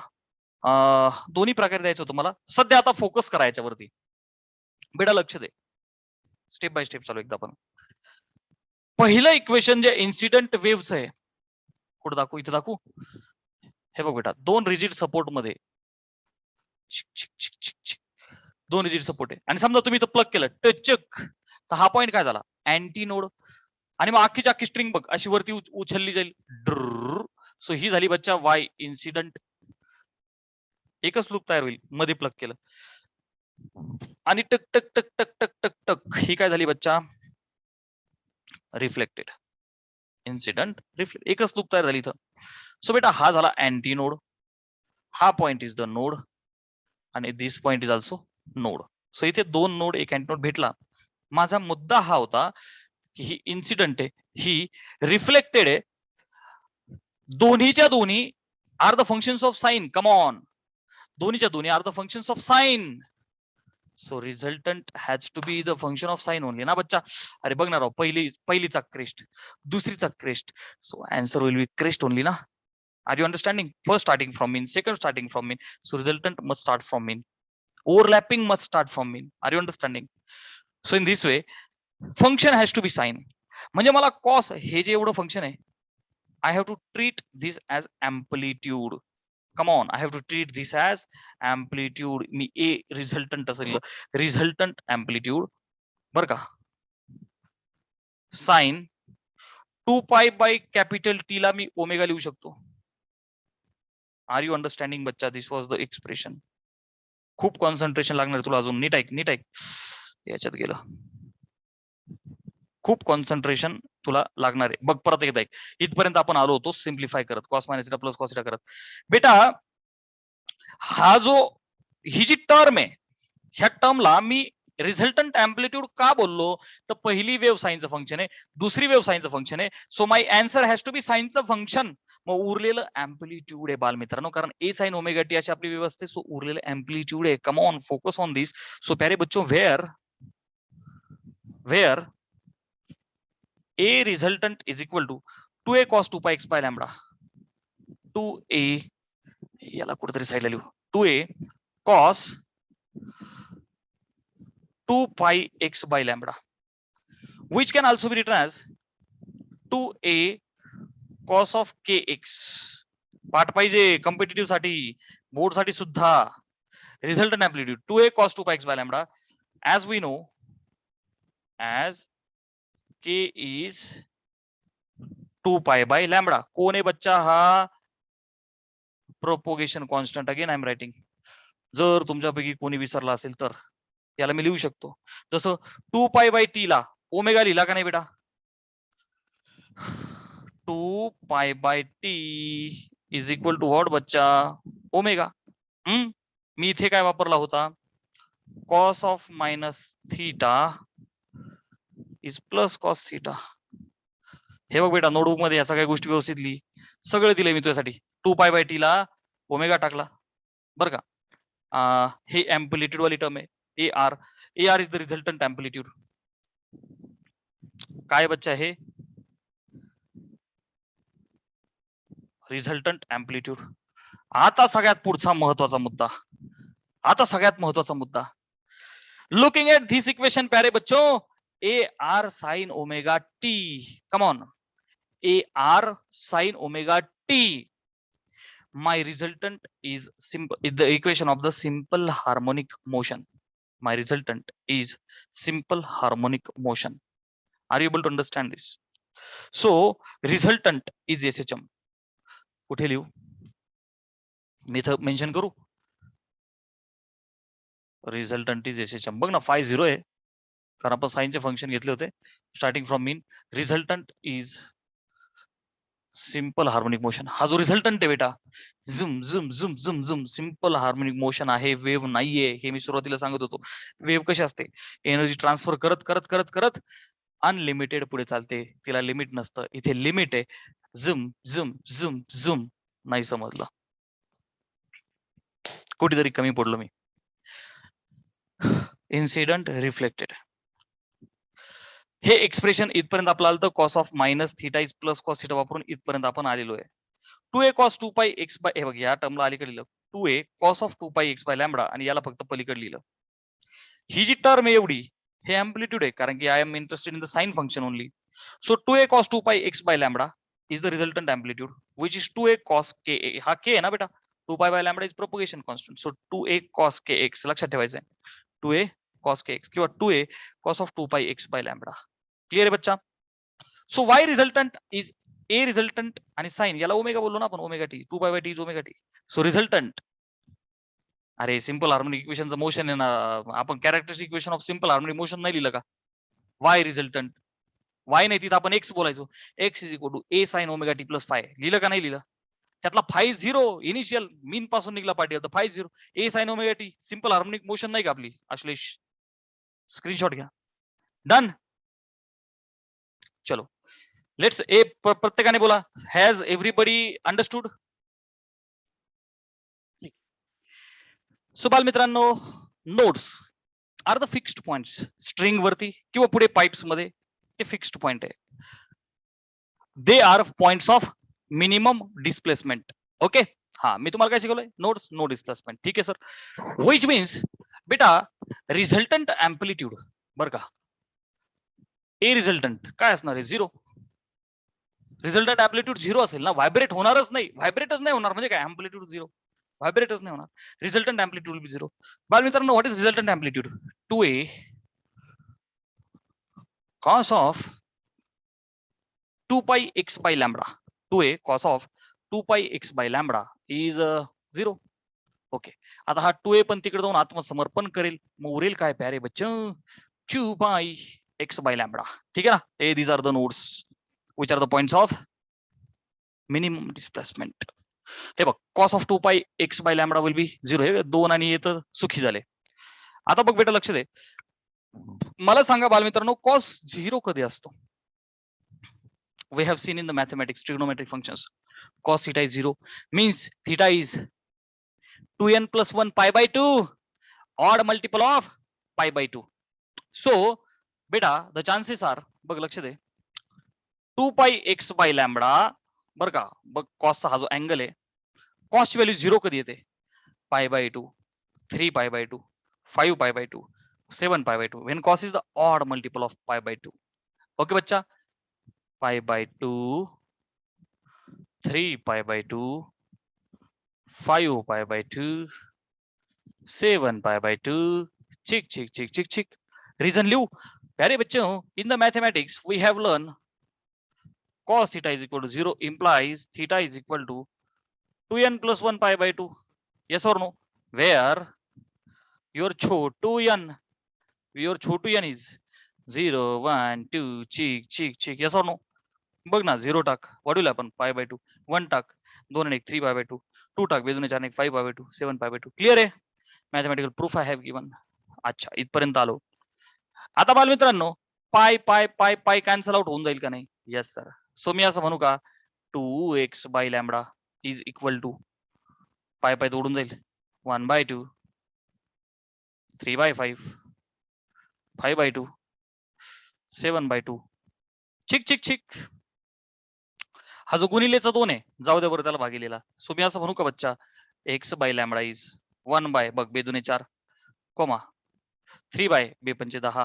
S1: दोन्ही प्रकारे द्यायचं होतं मला. सध्या आता फोकस करायच्या वरती. बेटा लक्ष दे, स्टेप बाय स्टेप चालू एकदा आपण. पहिलं इक्वेशन जे इन्सिडेंट वेव्हचं आहे, कुठं दाखवू, इथे दाखवू. हे बघ बेटा, 2 रिजिड सपोर्ट मध्ये 2 रिजिड सपोर्ट आहे. आणि समजा तुम्ही इथं प्लग केलं टचक, तर हा पॉईंट काय झाला, अँटी नोड. आणि मग अख्खीची अख्खी स्ट्रिंग बघ अशी वरती उचलली जाईल. सो ही झाली बच्चा वाय इन्सिडेंट. एकच लूप तयार होईल मध्ये प्लग केलं. आणि टक टक टक टक टक टक टक ही काय झाली बच्चा, रिफ्लेक्टेड इन्सिडेंट रिफ्लेक्ट. एकच लूप तयार झाली इथं. सो बेटा हा झाला अँटी नोड, हा पॉइंट इज द नोड आणि this point is also node. So इथे 2 नोड एक अँटी नोड भेटला. माझा मुद्दा हा होता की ही इन्सिडेंट आहे, ही रिफ्लेक्टेड आहे. दोन्हीच्या दोन्ही are the functions of sine. Come on, दोन्हीच्या दोन्ही are the functions of sine. So resultant has to be the function of sine only ना बच्चा. अरे बघ ना राव, पहिलीचा क्रेस्ट, दुसरीचा crest. So answer will be crest only ना. Are you understanding? First starting from mean, second starting from mean. So resultant must start from mean. Overlapping must start from mean. Are you understanding? So in this way, function has to be sine. म्हणजे मला cos हे जे एवढं function आहे, I have to treat this as amplitude. Come on, I have to treat this as amplitude. Me a resultant असं लिहिलं, resultant amplitude. बरं का. Sin 2 pi by capital T ला मी ओमेगा लिहू शकतो. आर यू अंडरस्टँडिंग बच्चा? दिस was the expression. खूप concentration लागणार तुला अजून. नीट ऐक, नीट ऐक. याच्यात गेलं. खूप कॉन्सन्ट्रेशन तुला लागणार आहे. बघ परत एकदा ऐक. इथपर्यंत आपण आलो होतो सिम्प्लिफाय करत, cos minus theta plus cos theta करत. बेटा हा जो ही जी टर्म आहे, ह्या टर्मला मी रिझल्टंट अँप्लिट्यूड का बोललो, तर पहिली वेव्ह साइनचं फंक्शन आहे, दुसरी वेव्ह साइनचं फंक्शन आहे. So my answer has to be साइनचं फंक्शन. मग उरलेलं अँप्लिट्यूड आहे बाल मित्रांनो, कारण ए साइन ओमेगा टी अशी आपली व्यवस्था आहे. सो उरलेलं अँप्लिट्यूड आहे. Come on, focus on this. So प्यारे बच्चों, where a resultant is equal to 2a cos 2 pi x by lambda. 2a याला कुठेतरी साईडला लिहू, 2a cos 2 pi x by lambda, which can also be written as 2a cos of K x. पाठ पाहिजे competitive साठी, board साठी सुद्धा. Resultant amplitude 2a cos 2 pi x by lambda, as we know, as k is 2 pi by lambda. कोण आहे बच्चा हा? Propagation constant. Again I am writing. जर तुमच्यापैकी कोणी विसरला असेल तर याला मी लिहू शकतो. जसं 2 पाय बाय टी ला ओमेगा लिहिला का नाही बेटा? 2 pi by t is equal to what बच्चा? ओमेगा. मी इथे काय वापरला होता? Cos of minus theta is plus cos theta. हे बघ बेटा, नोटबुक मध्ये या सगळ्या गोष्टी व्यवस्थित लिही. सगळं दिलंय मी तुझ्यासाठी. 2 पाय बाय टी ला ओमेगा टाकला बरं का. हे अँप्लिट्यूड वाली टर्म आहे. A R is the resultant amplitude. काय बच्चा हे? Resultant amplitude. आता सगळ्यात पुढचा महत्वाचा मुद्दा. लुकिंग एट धिस इक्वेशन प्यारे बच्चों, A R sine omega t. Come on, A R sine omega t. My resultant is the equation of the simple harmonic motion. My resultant is simple harmonic motion. Are you able to understand this? So resultant is SHM. कुठे लिहू? मी इथं mention करू? Resultant is SHM. बघ ना, 5-0 आहे कारण आपण साइनचे function घेतले होते starting from mean. Resultant is simple harmonic motion. हा जो रिझल्टंट आहे बेटा, झुम झुम झुम झुम झुम सिंपल हार्मोनिक मोशन आहे, वेव्ह नाहीये. हे मी सुरुवातीला सांगत होतो. वेव्ह कशी असते? एनर्जी ट्रान्सफर करत करत करत करत अनलिमिटेड पुढे चालते. तिला लिमिट नसतं. इथे लिमिट आहे. झुम झुम झुम झुम. नाही समजलं, कुठेतरी कमी पडलो मी. Incident reflected. हे एक्सप्रेशन इथपर्यंत आपलं आलं तर cos of minus theta is plus cos theta वापरून इथपर्यंत आपण आलेलो आहे. 2a cos 2 pi x by, हे बघ या टर्मला अलीकडे लिहिलं 2a cos of 2 pi x by lambda आणि याला फक्त पलीकडे लिहिलं. ही जी टर्म आहे एवढी, हे अँप्लिट्यूड आहे कारण की I am interested in the sine function only. So 2a cos 2 pi x by lambda is the resultant amplitude which is 2a cos k. हा k आहे ना बेटा, 2 pi by lambda is propagation constant. So 2a cos kx लक्षात ठेवायचं आहे. 2a cos kx किंवा 2a cos of 2 pi x by lambda. Clear आहे बच्चा? So y resultant is a resultant आणि साइन, याला ओमेगा बोललो ना आपण, omega T. 2 pi by t is omega T. So resultant, अरे सिंपल हार्मोनिक इक्वेशनचं मोशन आहे ना, आपण characteristic equation of simple harmonic motion नाही लिहिलं का? y रिझल्टंट, y नाही तिथं आपण x बोलायचो. x is equal to A sine omega t plus phi. लिहिलं का नाही लिहिलं? त्यातला 5-0 इनिशियल मीन पासून निघला पार्टिकल, तर 5-0 a sine omega t simple harmonic motion नाही का आपली? अश्लेष स्क्रीनशॉट घ्या. डन. चलो लेट्स ए प्रत्येकाने बोला, हॅज एव्हरीबडी अंडरस्टूड? सो बाल मित्रांनो, nodes are the fixed points. String वरती किंवा पुढे पाइप्स मध्ये ते फिक्स्ड पॉइंट आहे. They are points of minimum displacement. Okay, हा मी तुम्हाला काय शिकवलंय? Nodes, no displacement. ठीक आहे सर. विच मीन्स बेटा रिझल्टंट अँप्लिट्यूड बरं का, ए रिझल्टंट काय असणार आहे? 0. रिझल्टंट अँप्लिट्यूड 0 असेल ना, व्हायब्रेट होणारच नाही. व्हायब्रेटच नाही होणार म्हणजे काय? अँप्लिट्यूड 0, व्हायब्रेटच नाही होणार. Resultant amplitude will be 0. बाल मित्रांनो, what is resultant amplitude? 2a cos of 2 pi x by lambda. 2a cos of 2 pi x by lambda is 0. Okay, आता हा 2a पण तिकडे जाऊन आत्मसमर्पण करेल. मग उरेल काय प्यारे बच्चों? 2 pi x by lambda. ठीक आहे ना? these are the nodes which are the points of minimum displacement. हे बघ, cos of 2 pi x by lambda will be 0. हे 2 आणि येत सुखी झाले. आता बघ बेटा, लक्ष दे. मला सांगा बालमित्रांनो, cos 0 कधी असतो? We have seen in the mathematics trigonometric functions, cos theta is 0 means theta is 2n plus 1 pi by 2, odd multiple of pi by 2. So beta the chances are, बघ लक्ष दे, 2 pi x by lambda बर का, बघ cos चा हा जो angle आहे, cos ची व्हॅल्यू 0 कधी येते? pi by 2, 3 pi by 2, 5 pi by 2, 7 pi by 2 when cos is the odd multiple of pi by 2. Okay बच्चा, pi by 2 3 pi by 2, 5 pi by 2, 7 pi by 2. Chick region लिहू. प्यारे बच्चों, in the mathematics we have learned cos theta is equal to 0 implies theta is equal to 2n plus 1 pi by 2. Yes or no? Where your chotu n is 0, 1, 2, chick. Yes or no? बघ ना, 0 टाक, what will happen? pi by 2. 1 टाक, 2 आणि 1 3 pi by 2. 2 टाक, 2 4 1 5 pi by 2, 7 pi by 2. Clear आहे? Mathematical proof I have given. अच्छा, इथपर्यंत आलो. आता बालमित्रांनो, पाय पाय पाय पाय कॅन्सल आउट होऊन जाईल का नाही? Yes sir. सो मी असं म्हणू का, 2x by lambda is equal to pi pi तोडून जाईल, 1 by 2, 3 by 5, 5 by 2, 7 by 2. चिक. हा जो गुणिलेचा 2 आहे, जाऊ दे बरं, त्याला भागिलेला. सो मी असं म्हणू का बच्चा, x by lambda is 1 by, बघ, 2 दुने 4, कोमा 3 बाय 2 पंचे 10,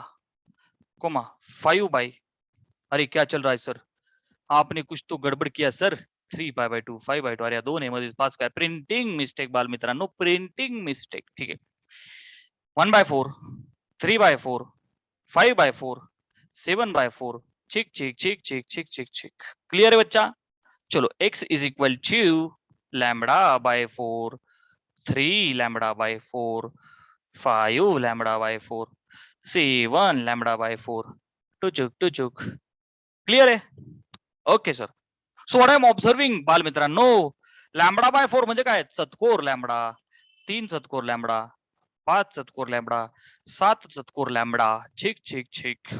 S1: कोमा 5 बाय, अरे क्या चल रहा है सर, आपने कुछ तो गडबड KIA sir. 3 pi by 2, 5 bye 2, अरे 2 आहे मध्ये 5 काय, प्रिंटिंग मिस्टेक बालमित्रांनो, प्रिंटिंग मिस्टेक. ठीक आहे. 1 by 4, 3 by 4, 5 by 4, 7 by 4. Chick. Clear है बच्चा? चलो, x is equal to lambda by 4, 3 lambda by 4, 5 lambda by 4, 7 lambda by 4. टुचुक. क्लियर है? Okay sir. So what I am observing बालमित्रांनो, लॅम्बडा बाय 4 म्हणजे काय? चतकोर लॅम्बडा, 3 चतकोर लॅम्बडा, 5 चतकोर लॅम्बडा, 7 चतकोर लॅम्बडा. चिक.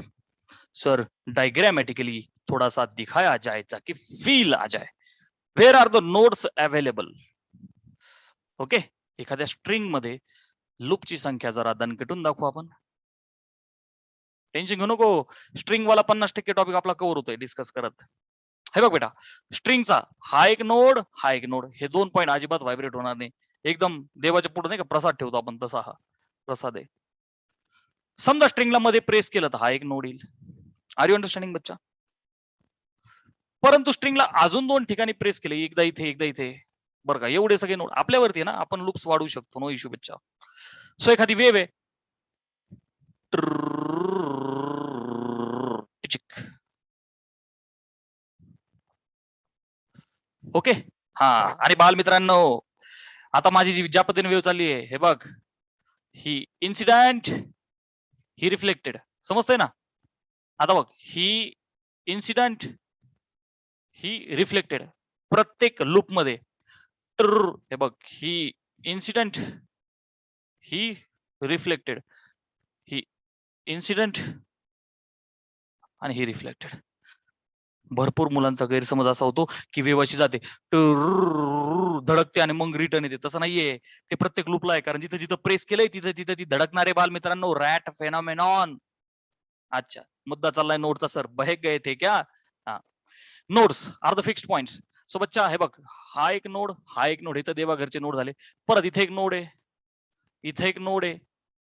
S1: सर, डायग्रामेटिकली थोड़ा सा दिखाया जाए ताकि फील आ जाए. Where are the nodes available? Okay. एखाद्या स्ट्रिंग मध्ये लूपची संख्या जरा दणकटून दाखवू आपण. टेन्शन घेऊ नको, स्ट्रिंग वाला 50% टॉपिक आपला कव्हर होतोय डिस्कस करत. हे बघ बेटा, स्ट्रिंगचा हा एक नोड, हे 2 पॉईंट अजिबात व्हायब्रेट होणार नाही. एकदम देवाच्या पुढे नाही का प्रसाद ठेवतो आपण, तसा हा प्रसाद आहे. समजा स्ट्रिंगला मध्ये प्रेस केलं तर हा एक नोड येईल. आर यू अंडरस्टँडिंग बच्चा? परंतु स्ट्रिंगला अजून 2 ठिकाणी प्रेस केले, एकदा इथे, बरं का, एवढे सगळे नोड आपल्यावरती आहे ना, आपण लूप्स वाढवू शकतो, नो इश्यू बच्चा. सो एखादी वेव आहे, ओके. हा, आणि बालमित्रांनो, आता माझी जी ज्या पद्धतीने वेव चालली आहे, हे बघ, ही इन्सिडेंट, ही रिफ्लेक्टेड, समजतंय ना? आता बघ, ही इन्सिडेंट, ही रिफ्लेक्टेड, प्रत्येक लूप मध्ये. हे बघ, ही इन्सिडेंट, ही रिफ्लेक्टेड, ही इन्सिडेंट आणि ही रिफ्लेक्टेड. भरपूर मुलांचा गैरसमज असा होतो की वेव अशी जाते, धडकते आणि मग रिटर्न येते. तसं नाहीये, ते प्रत्येक लूपला आहे, कारण जिथं प्रेस केलंय तिथं ती धडकणारे बालमित्रांनो, रॅट फेनॉमेनॉन. अच्छा, मुद्दा चाललाय नोडचा. सर बहेक गए थे क्या? Nodes are the fixed points. So बच्चा, हे बघ, हा एक नोड, इथं देवाघरचे नोड झाले. परत इथे एक नोड आहे, इथे एक नोड आहे,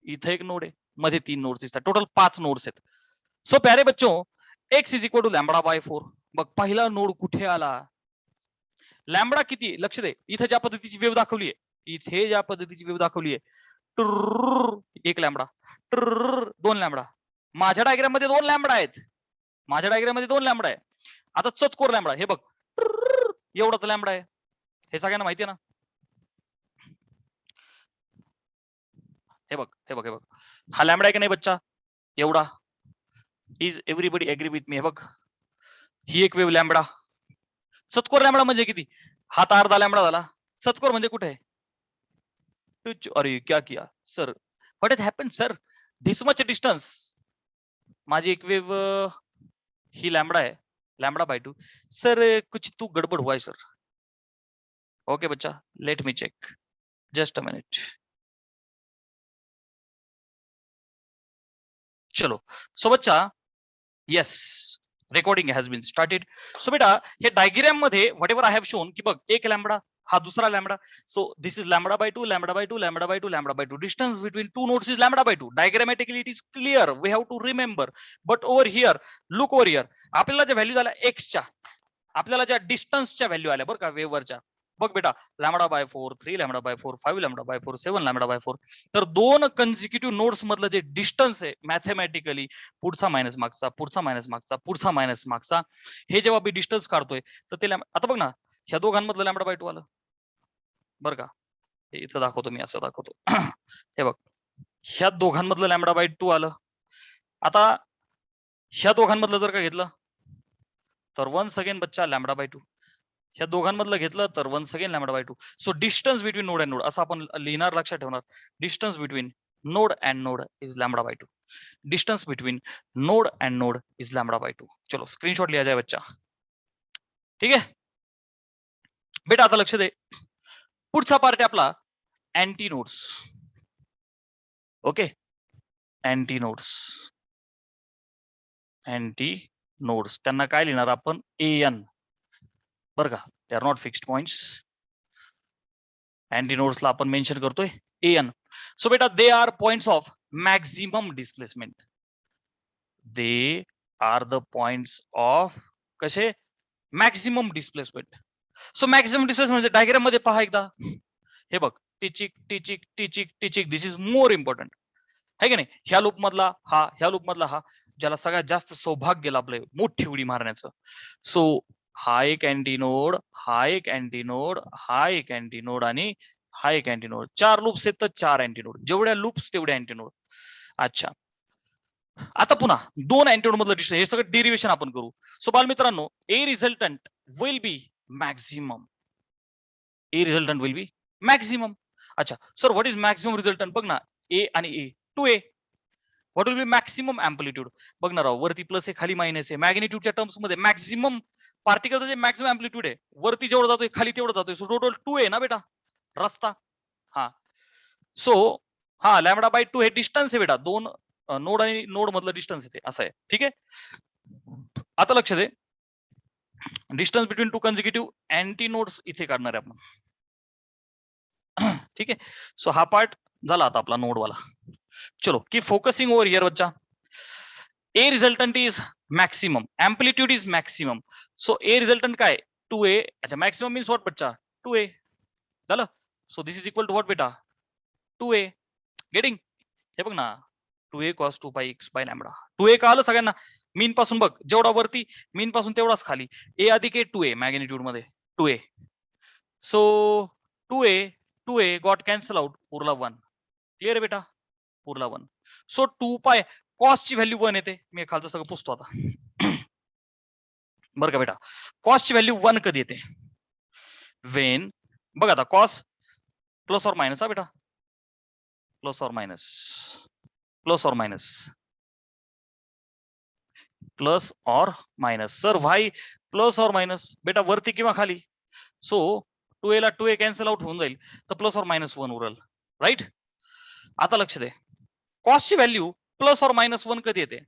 S1: इथे एक नोड आहे, मध्ये 3 नोड्स दिसतात. टोटल 5 नोड्स आहेत. सो प्यारे बच्चों, x is equal to lambda by 4. बघ, पहिला नोड कुठे आला? लॅम्बडा किती? लक्ष दे, इथे ज्या पद्धतीची वेव दाखवली आहे, एक लॅम्बडा, 2 लॅम्बडा. माझ्या डायग्राम मध्ये 2 लॅम्बडा आहेत, आता चतकोर लॅम्बडा, हे बघ, एवढाच लॅम्बडा आहे. हे सगळ्यांना माहिती आहे ना? हे बघ, हा लॅम्बडा आहे की नाही बच्चा? एवढा. Is everybody agree with me? हे बघ, ही एक वेव लॅम्बडा. चतकोर लॅम्बडा म्हणजे किती? हा तर अर्धा लॅम्बडा झाला. चतकोर म्हणजे कुठे? अरे क्या किया sir, what is happen sir, this much distance. माझी एक वेव ही लॅम्बडा आहे, लॅम्बडा बाय 2. सर कुछ तू गडबड हुआ है सर. ओके बच्चा, let me check, just a minute. चलो, सो बच्चा, yes, recording has been started. So बेटा, हे डायग्राम मध्ये whatever I have shown, की बघ, एक लॅम्बडा, हा दुसरा lambda. So this is lambda by 2, lambda by 2, lambda by 2, lambda by 2. Distance between 2 nodes is lambda by 2. Diagrammatically it is clear, we have to remember. But over here, look over here, आपल्याला ज्या value झाल्या एक्सच्या, आपल्याला ज्या डिस्टन्सच्या value आल्या बरं का वेव्हरच्या, बघ बेटा λ/4 3 λ/4 5 λ/4 7 λ/4, तर दोन कन्झिक्युटिव्ह नोड्स मधलं जे डिस्टन्स आहे मॅथमॅटिकली, पुढचा मायनस मागचा, पुढचा मायनस मागचा, पुढचा मायनस मागचा, हे जेव्हा मी डिस्टन्स काढतोय तर ते आता बघ ना, ह्या दोघांमधलं λ/2 आलं बरं का, हे इथं दाखवतो मी, असं दाखवतो हे बघ, ह्या दोघांमधलं λ/2 आलं. आता ह्या दोघांमधलं जर का घेतलं तर वन्स अगेन बच्चा λ/2, ह्या दोघांमधलं घेतलं तर once again λ/2. So distance between node and node असं आपण लिहिणार, लक्षात ठेवणार. Distance between node and node is λ/2. Distance between node and node is λ/2. चलो स्क्रीनशॉट लिया जाए बच्चा, ठीक आहे बेटा. आता लक्ष दे, पुढचा पार्ट आहे आपला anti nodes. Okay, anti nodes, anti nodes त्यांना काय लिहिणार आपण, AN बरं का, they are not fixed points. Anti नोड्सला आपण मेन्शन करतोय AN. सो बेटा they are points of maximum displacement. They are the points of कसे, maximum displacement. So maximum displacement म्हणजे डायग्राम मध्ये पहा एकदा, हे बघ, टिचिक टिचिक टिचिक टिचिक, दिस इज मोर इम्पॉर्टंट आहे की नाही. ह्या लूप मधला हा, ह्या लूप मधला हा, ज्याला सगळ्यात जास्त सौभाग्य लाभलंय मोठी उडी मारण्याचं. सो हा एक अँटी नोड, हा एक अँटी नोड, हा एक अँटी नोड आणि हा एक अँटी नोड. 4 लूप्स आहेत तर 4 अँटी नोड. जेवढ्या लूप्स तेवढ्या अँटी नोड. अच्छा, आता पुन्हा दोन अँटी नोड मधलं डिस्टन्स, हे सगळं डेरिवेशन आपण करू. सो बालमित्रांनो, a resultant will be maximum. A resultant will be maximum. अच्छा sir, what is maximum resultant? बघ ना, ए आणि a 2A. What will be maximum amplitude? बघणार आहोत, वरती प्लस आहे खाली मायनस आहे. मॅग्निट्यूडच्या टर्म्स मध्ये मॅक्सिमम पार्टिकलचं जे मॅक्सिमम अँप्लिट्यूड आहे, वरती जेवढं जातोय खाली तेवढं जातोय. सो टोटल 2A ना बेटा रस्ता. हा, सो हा λ/2 हे डिस्टन्स आहे बेटा, दोन नोड आणि नोड मधलं डिस्टन्स आहे, असं आहे, ठीक आहे. आता लक्ष दे, distance between two consecutive anti nodes इथे काढणार आहे आपण, ठीक आहे. सो हा पार्ट झाला आता आपला नोडवाला. चलो की फोकसिंग ओव्हर हियर बच्चा. A resultant is maximum, amplitude is maximum. So a resultant काय, 2A. अच्छा, मॅक्सिमम मीन्स व्हॉट बच्चा, 2A झालं. So this is equal to what बेटा, 2A. गेटिंग? हे बघ ना, 2A cos 2πx/λ. 2A का आलं सगळ्यांना? मीन पासून बघ, जेवढा वरती मीन पासून तेवढाच खाली. A अधिक A 2A मॅग्निट्यूड मध्ये 2A. So 2A got cancel out, उरला 1. क्लिअर आहे बेटा, उरला 1. सो 2π कॉस ची व्हॅल्यू 1 येते. मी खालचं सगळं पुसतो आता बरं का बेटा. कॉस ची व्हॅल्यू 1 कधी येते? वेन, बघ आता, कॉस प्लस ऑर मायनस, हा बेटा, plus or minus, plus or minus, plus or minus. Sir व्हाई प्लस ऑर मायनस? बेटा वरती किंवा खाली. सो 2A ला 2A कॅन्सल आउट होऊन जाईल, तर प्लस ऑर मायनस 1 उरल, राईट. आता लक्ष दे, कॉस ची व्हॅल्यू प्लस ऑर मायनस 1 कधी येते?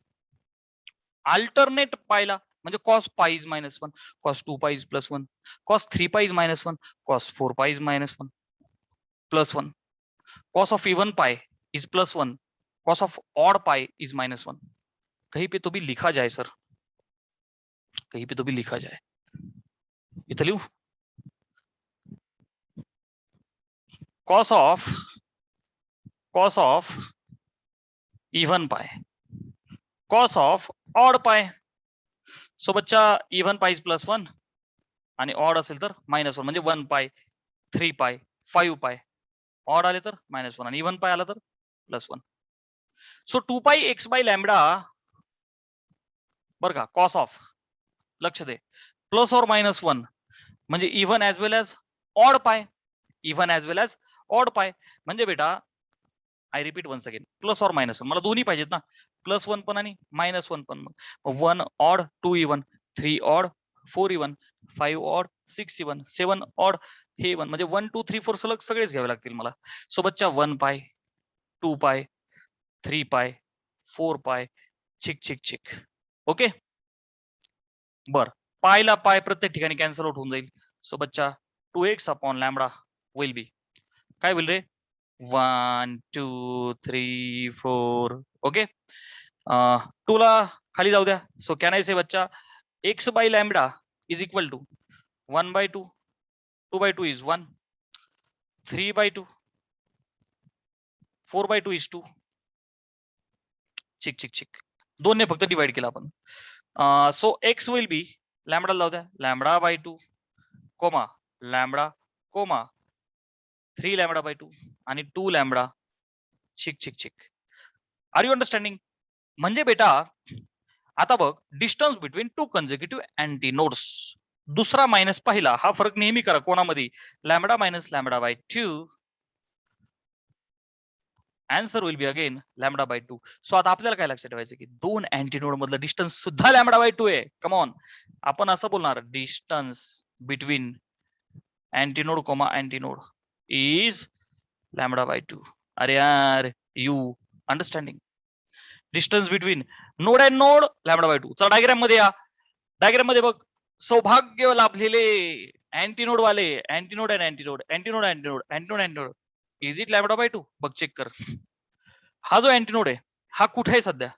S1: अल्टरनेट पायला, म्हणजे cos pi is -1, cos 2π is +1, cos 3π is -1, cos 4π is -1, +1, cos of even pi is +1, cos of odd pi is -1. कहीं पे तो भी लिखा जाए सर, कहीं पे तो भी लिखा जाए. इथं लिहू, cos of even pie, cos of odd pie. So बच्चा इवन पाई इज +1 आणि ऑड असेल तर -1, म्हणजे 1π, 3π, 5π. ऑड आले तर -1 आणि इवन पाय आला तर +1. सो 2πx/λ बरं का, कॉस ऑफ, लक्ष दे, प्लस ऑर -1 म्हणजे even as well as odd pi, even as well as odd pi. म्हणजे बेटा, I repeat once again, plus or -1, मला दोन्ही पाहिजेत ना, +1 पण आणि -1 पण. 1 odd 2 even, 3 odd 4 even, 5 odd 6 even, 7 odd हे 1, म्हणजे 1 2 3 4 सलग सगळेच घ्यावे लागतील मला. सो बच्चा 1π, 2π, 3π, 4π, चिक चिक चिक. ओके, बर, पायला पाय प्रत्येक ठिकाणी कॅन्सल आउट होऊन जाईल. सो बच्चा 2x/λ विल बी, काय होईल रे, 1 2 3 4. ओके, 2 ला खाली जाऊ द्या. सो कॅन आय से बच्चा x/λ is equal to 1 by 2, 2 by 2 is 1, 3 by 2, 4 by 2 is 2. चिक 2 ने फक्त डिवाइड केला आपण. So x will be lambda लावू द्या, lambda by 2 comma lambda comma 3 lambda by 2 आणि 2 lambda. Check are you understanding? म्हणजे बेटा आता बघ, distance between two consecutive anti nodes. दुसरा मायनस पहिला हा फरक नेहमी करा कोणामध्ये, lambda minus lambda by 2. Answer will be again lambda by 2. So आता आपल्याला काय लक्षात ठेवायचं की दोन अँटीनोड मधलं डिस्टन्स सुद्धा लॅमडा बाय 2 आहे. कम ऑन, आपण असं बोलणार distance between antinode comma antinode is lambda by 2. अरे यार, you understanding? Distance between node and node lambda by 2. चला डायग्राम मध्ये या. डायग्राम मध्ये बघ, सौभाग्य लाभलेले अँटीनोड वाले, antinode and antinode, antinode antinode, antinode antinode, is it lambda by 2? बघ चेक कर. हा जो अँटीनोड आहे हा कुठे आहे सध्या?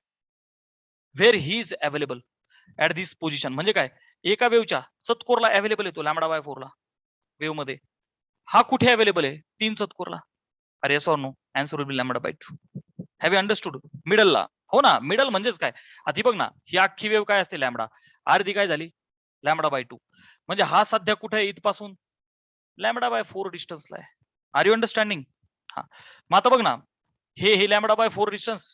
S1: Where he is available at this position. म्हणजे काय, एका वेव्हच्या चतकोरला अवेलेबल येतो लॅमडा बाय 4 ला वेव्ह मध्ये. हा कुठे अवेलेबल आहे? 3 चतकोरला. अरे yes or no? Answer will be lambda by 2. Have you understood? मिडलला. हो ना, मिडल म्हणजेच काय, आधी बघ ना, ही अख्खी वेव्ह काय असते लॅमडा, अर्धी काय झाली लॅमडा बाय 2. म्हणजे हा सध्या कुठे आहे इथपासून? लॅमडा बाय 4 डिस्टन्सला आहे. Are you understanding? हा, मग आता बघ ना, हे लॅमडा बाय 4 डिस्टन्स,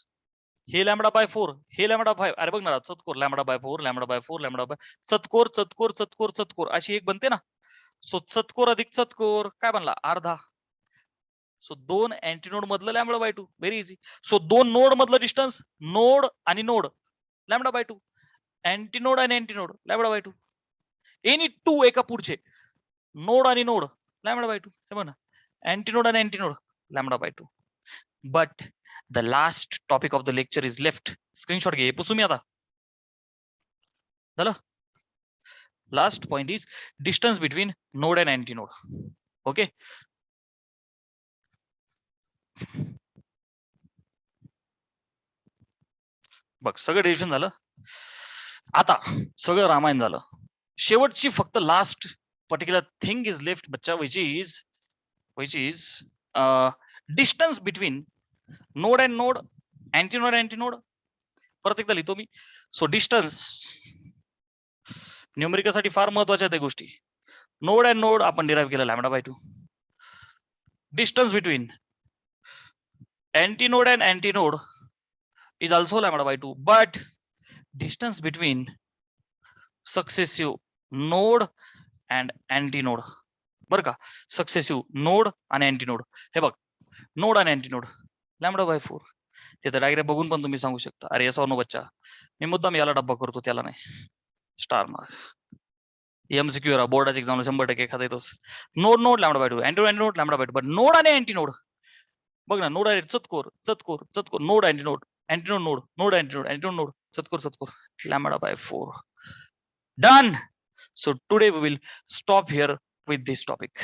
S1: हे लॅमडा बाय 4, हे लॅमडा 5. अरे बघ ना, चतकोर lambda by 4, lambda by 4, lambda by चतकोर चतकोर चतकोर चतकोर अशी एक बनते ना. सो चतकोर अधिक चतकोर काय बनला? अर्धा. सो दोन अँटीनोड मधलं lambda by 2. Very easy. So दोन नोड मधलं डिस्टन्स, नोड आणि नोड लॅमडा बाय 2, अँटीनोड आणि antinode lambda by 2. Any two एका पुढचे नोड आणि नोड लॅमडा बाय 2. हे बघ ना, अँटीनोड आणि antinode lambda by 2. But the last topic of the lecture is left. Screenshot घे, पुसू मी आता. झालं? Last point is distance between node and antinode. Okay, बघ सगळं डिव्हिजन झालं. आता सगळं रामायण झालं. शेवटची फक्त last particular thing is left बच्चा, which is distance between node and node, antinode antinode. परत एकदा लिहितो मी. सो डिस्टन्स न्यूमेरिकल फार महत्वाच्या त्या गोष्टी. नोड अँड नोड आपण डिराइव्ह केलं lambda by 2. Distance between antinode and antinode is also lambda by 2, but distance between successive node and antinode, बरं का, सक्सेसिव्ह नोड आणि अँटीनोड. हे बघ, नोड आणि अँटीनोड लॅमडा बाय 4. ते तर डायग्राम बघून पण तुम्ही सांगू शकता. अरे येस ऑर नो बच्चा? मी मुद्दाम याला डब्बा करतो, त्याला नाही. स्टार मार्क एमसीक्यू रा बोर्डाच्या एक्झामला 100% एखादा येतोच. Node node lambda by 2, antinode antinode lambda by 2. But node आणि अँटीनोड बघ ना, नोड आहे चतकोर चतकोर चतकोर, node antinode antinode node, node antinode antinode node, चतकोर चतकोर lambda by 4. Done. So today we will stop here with this topic.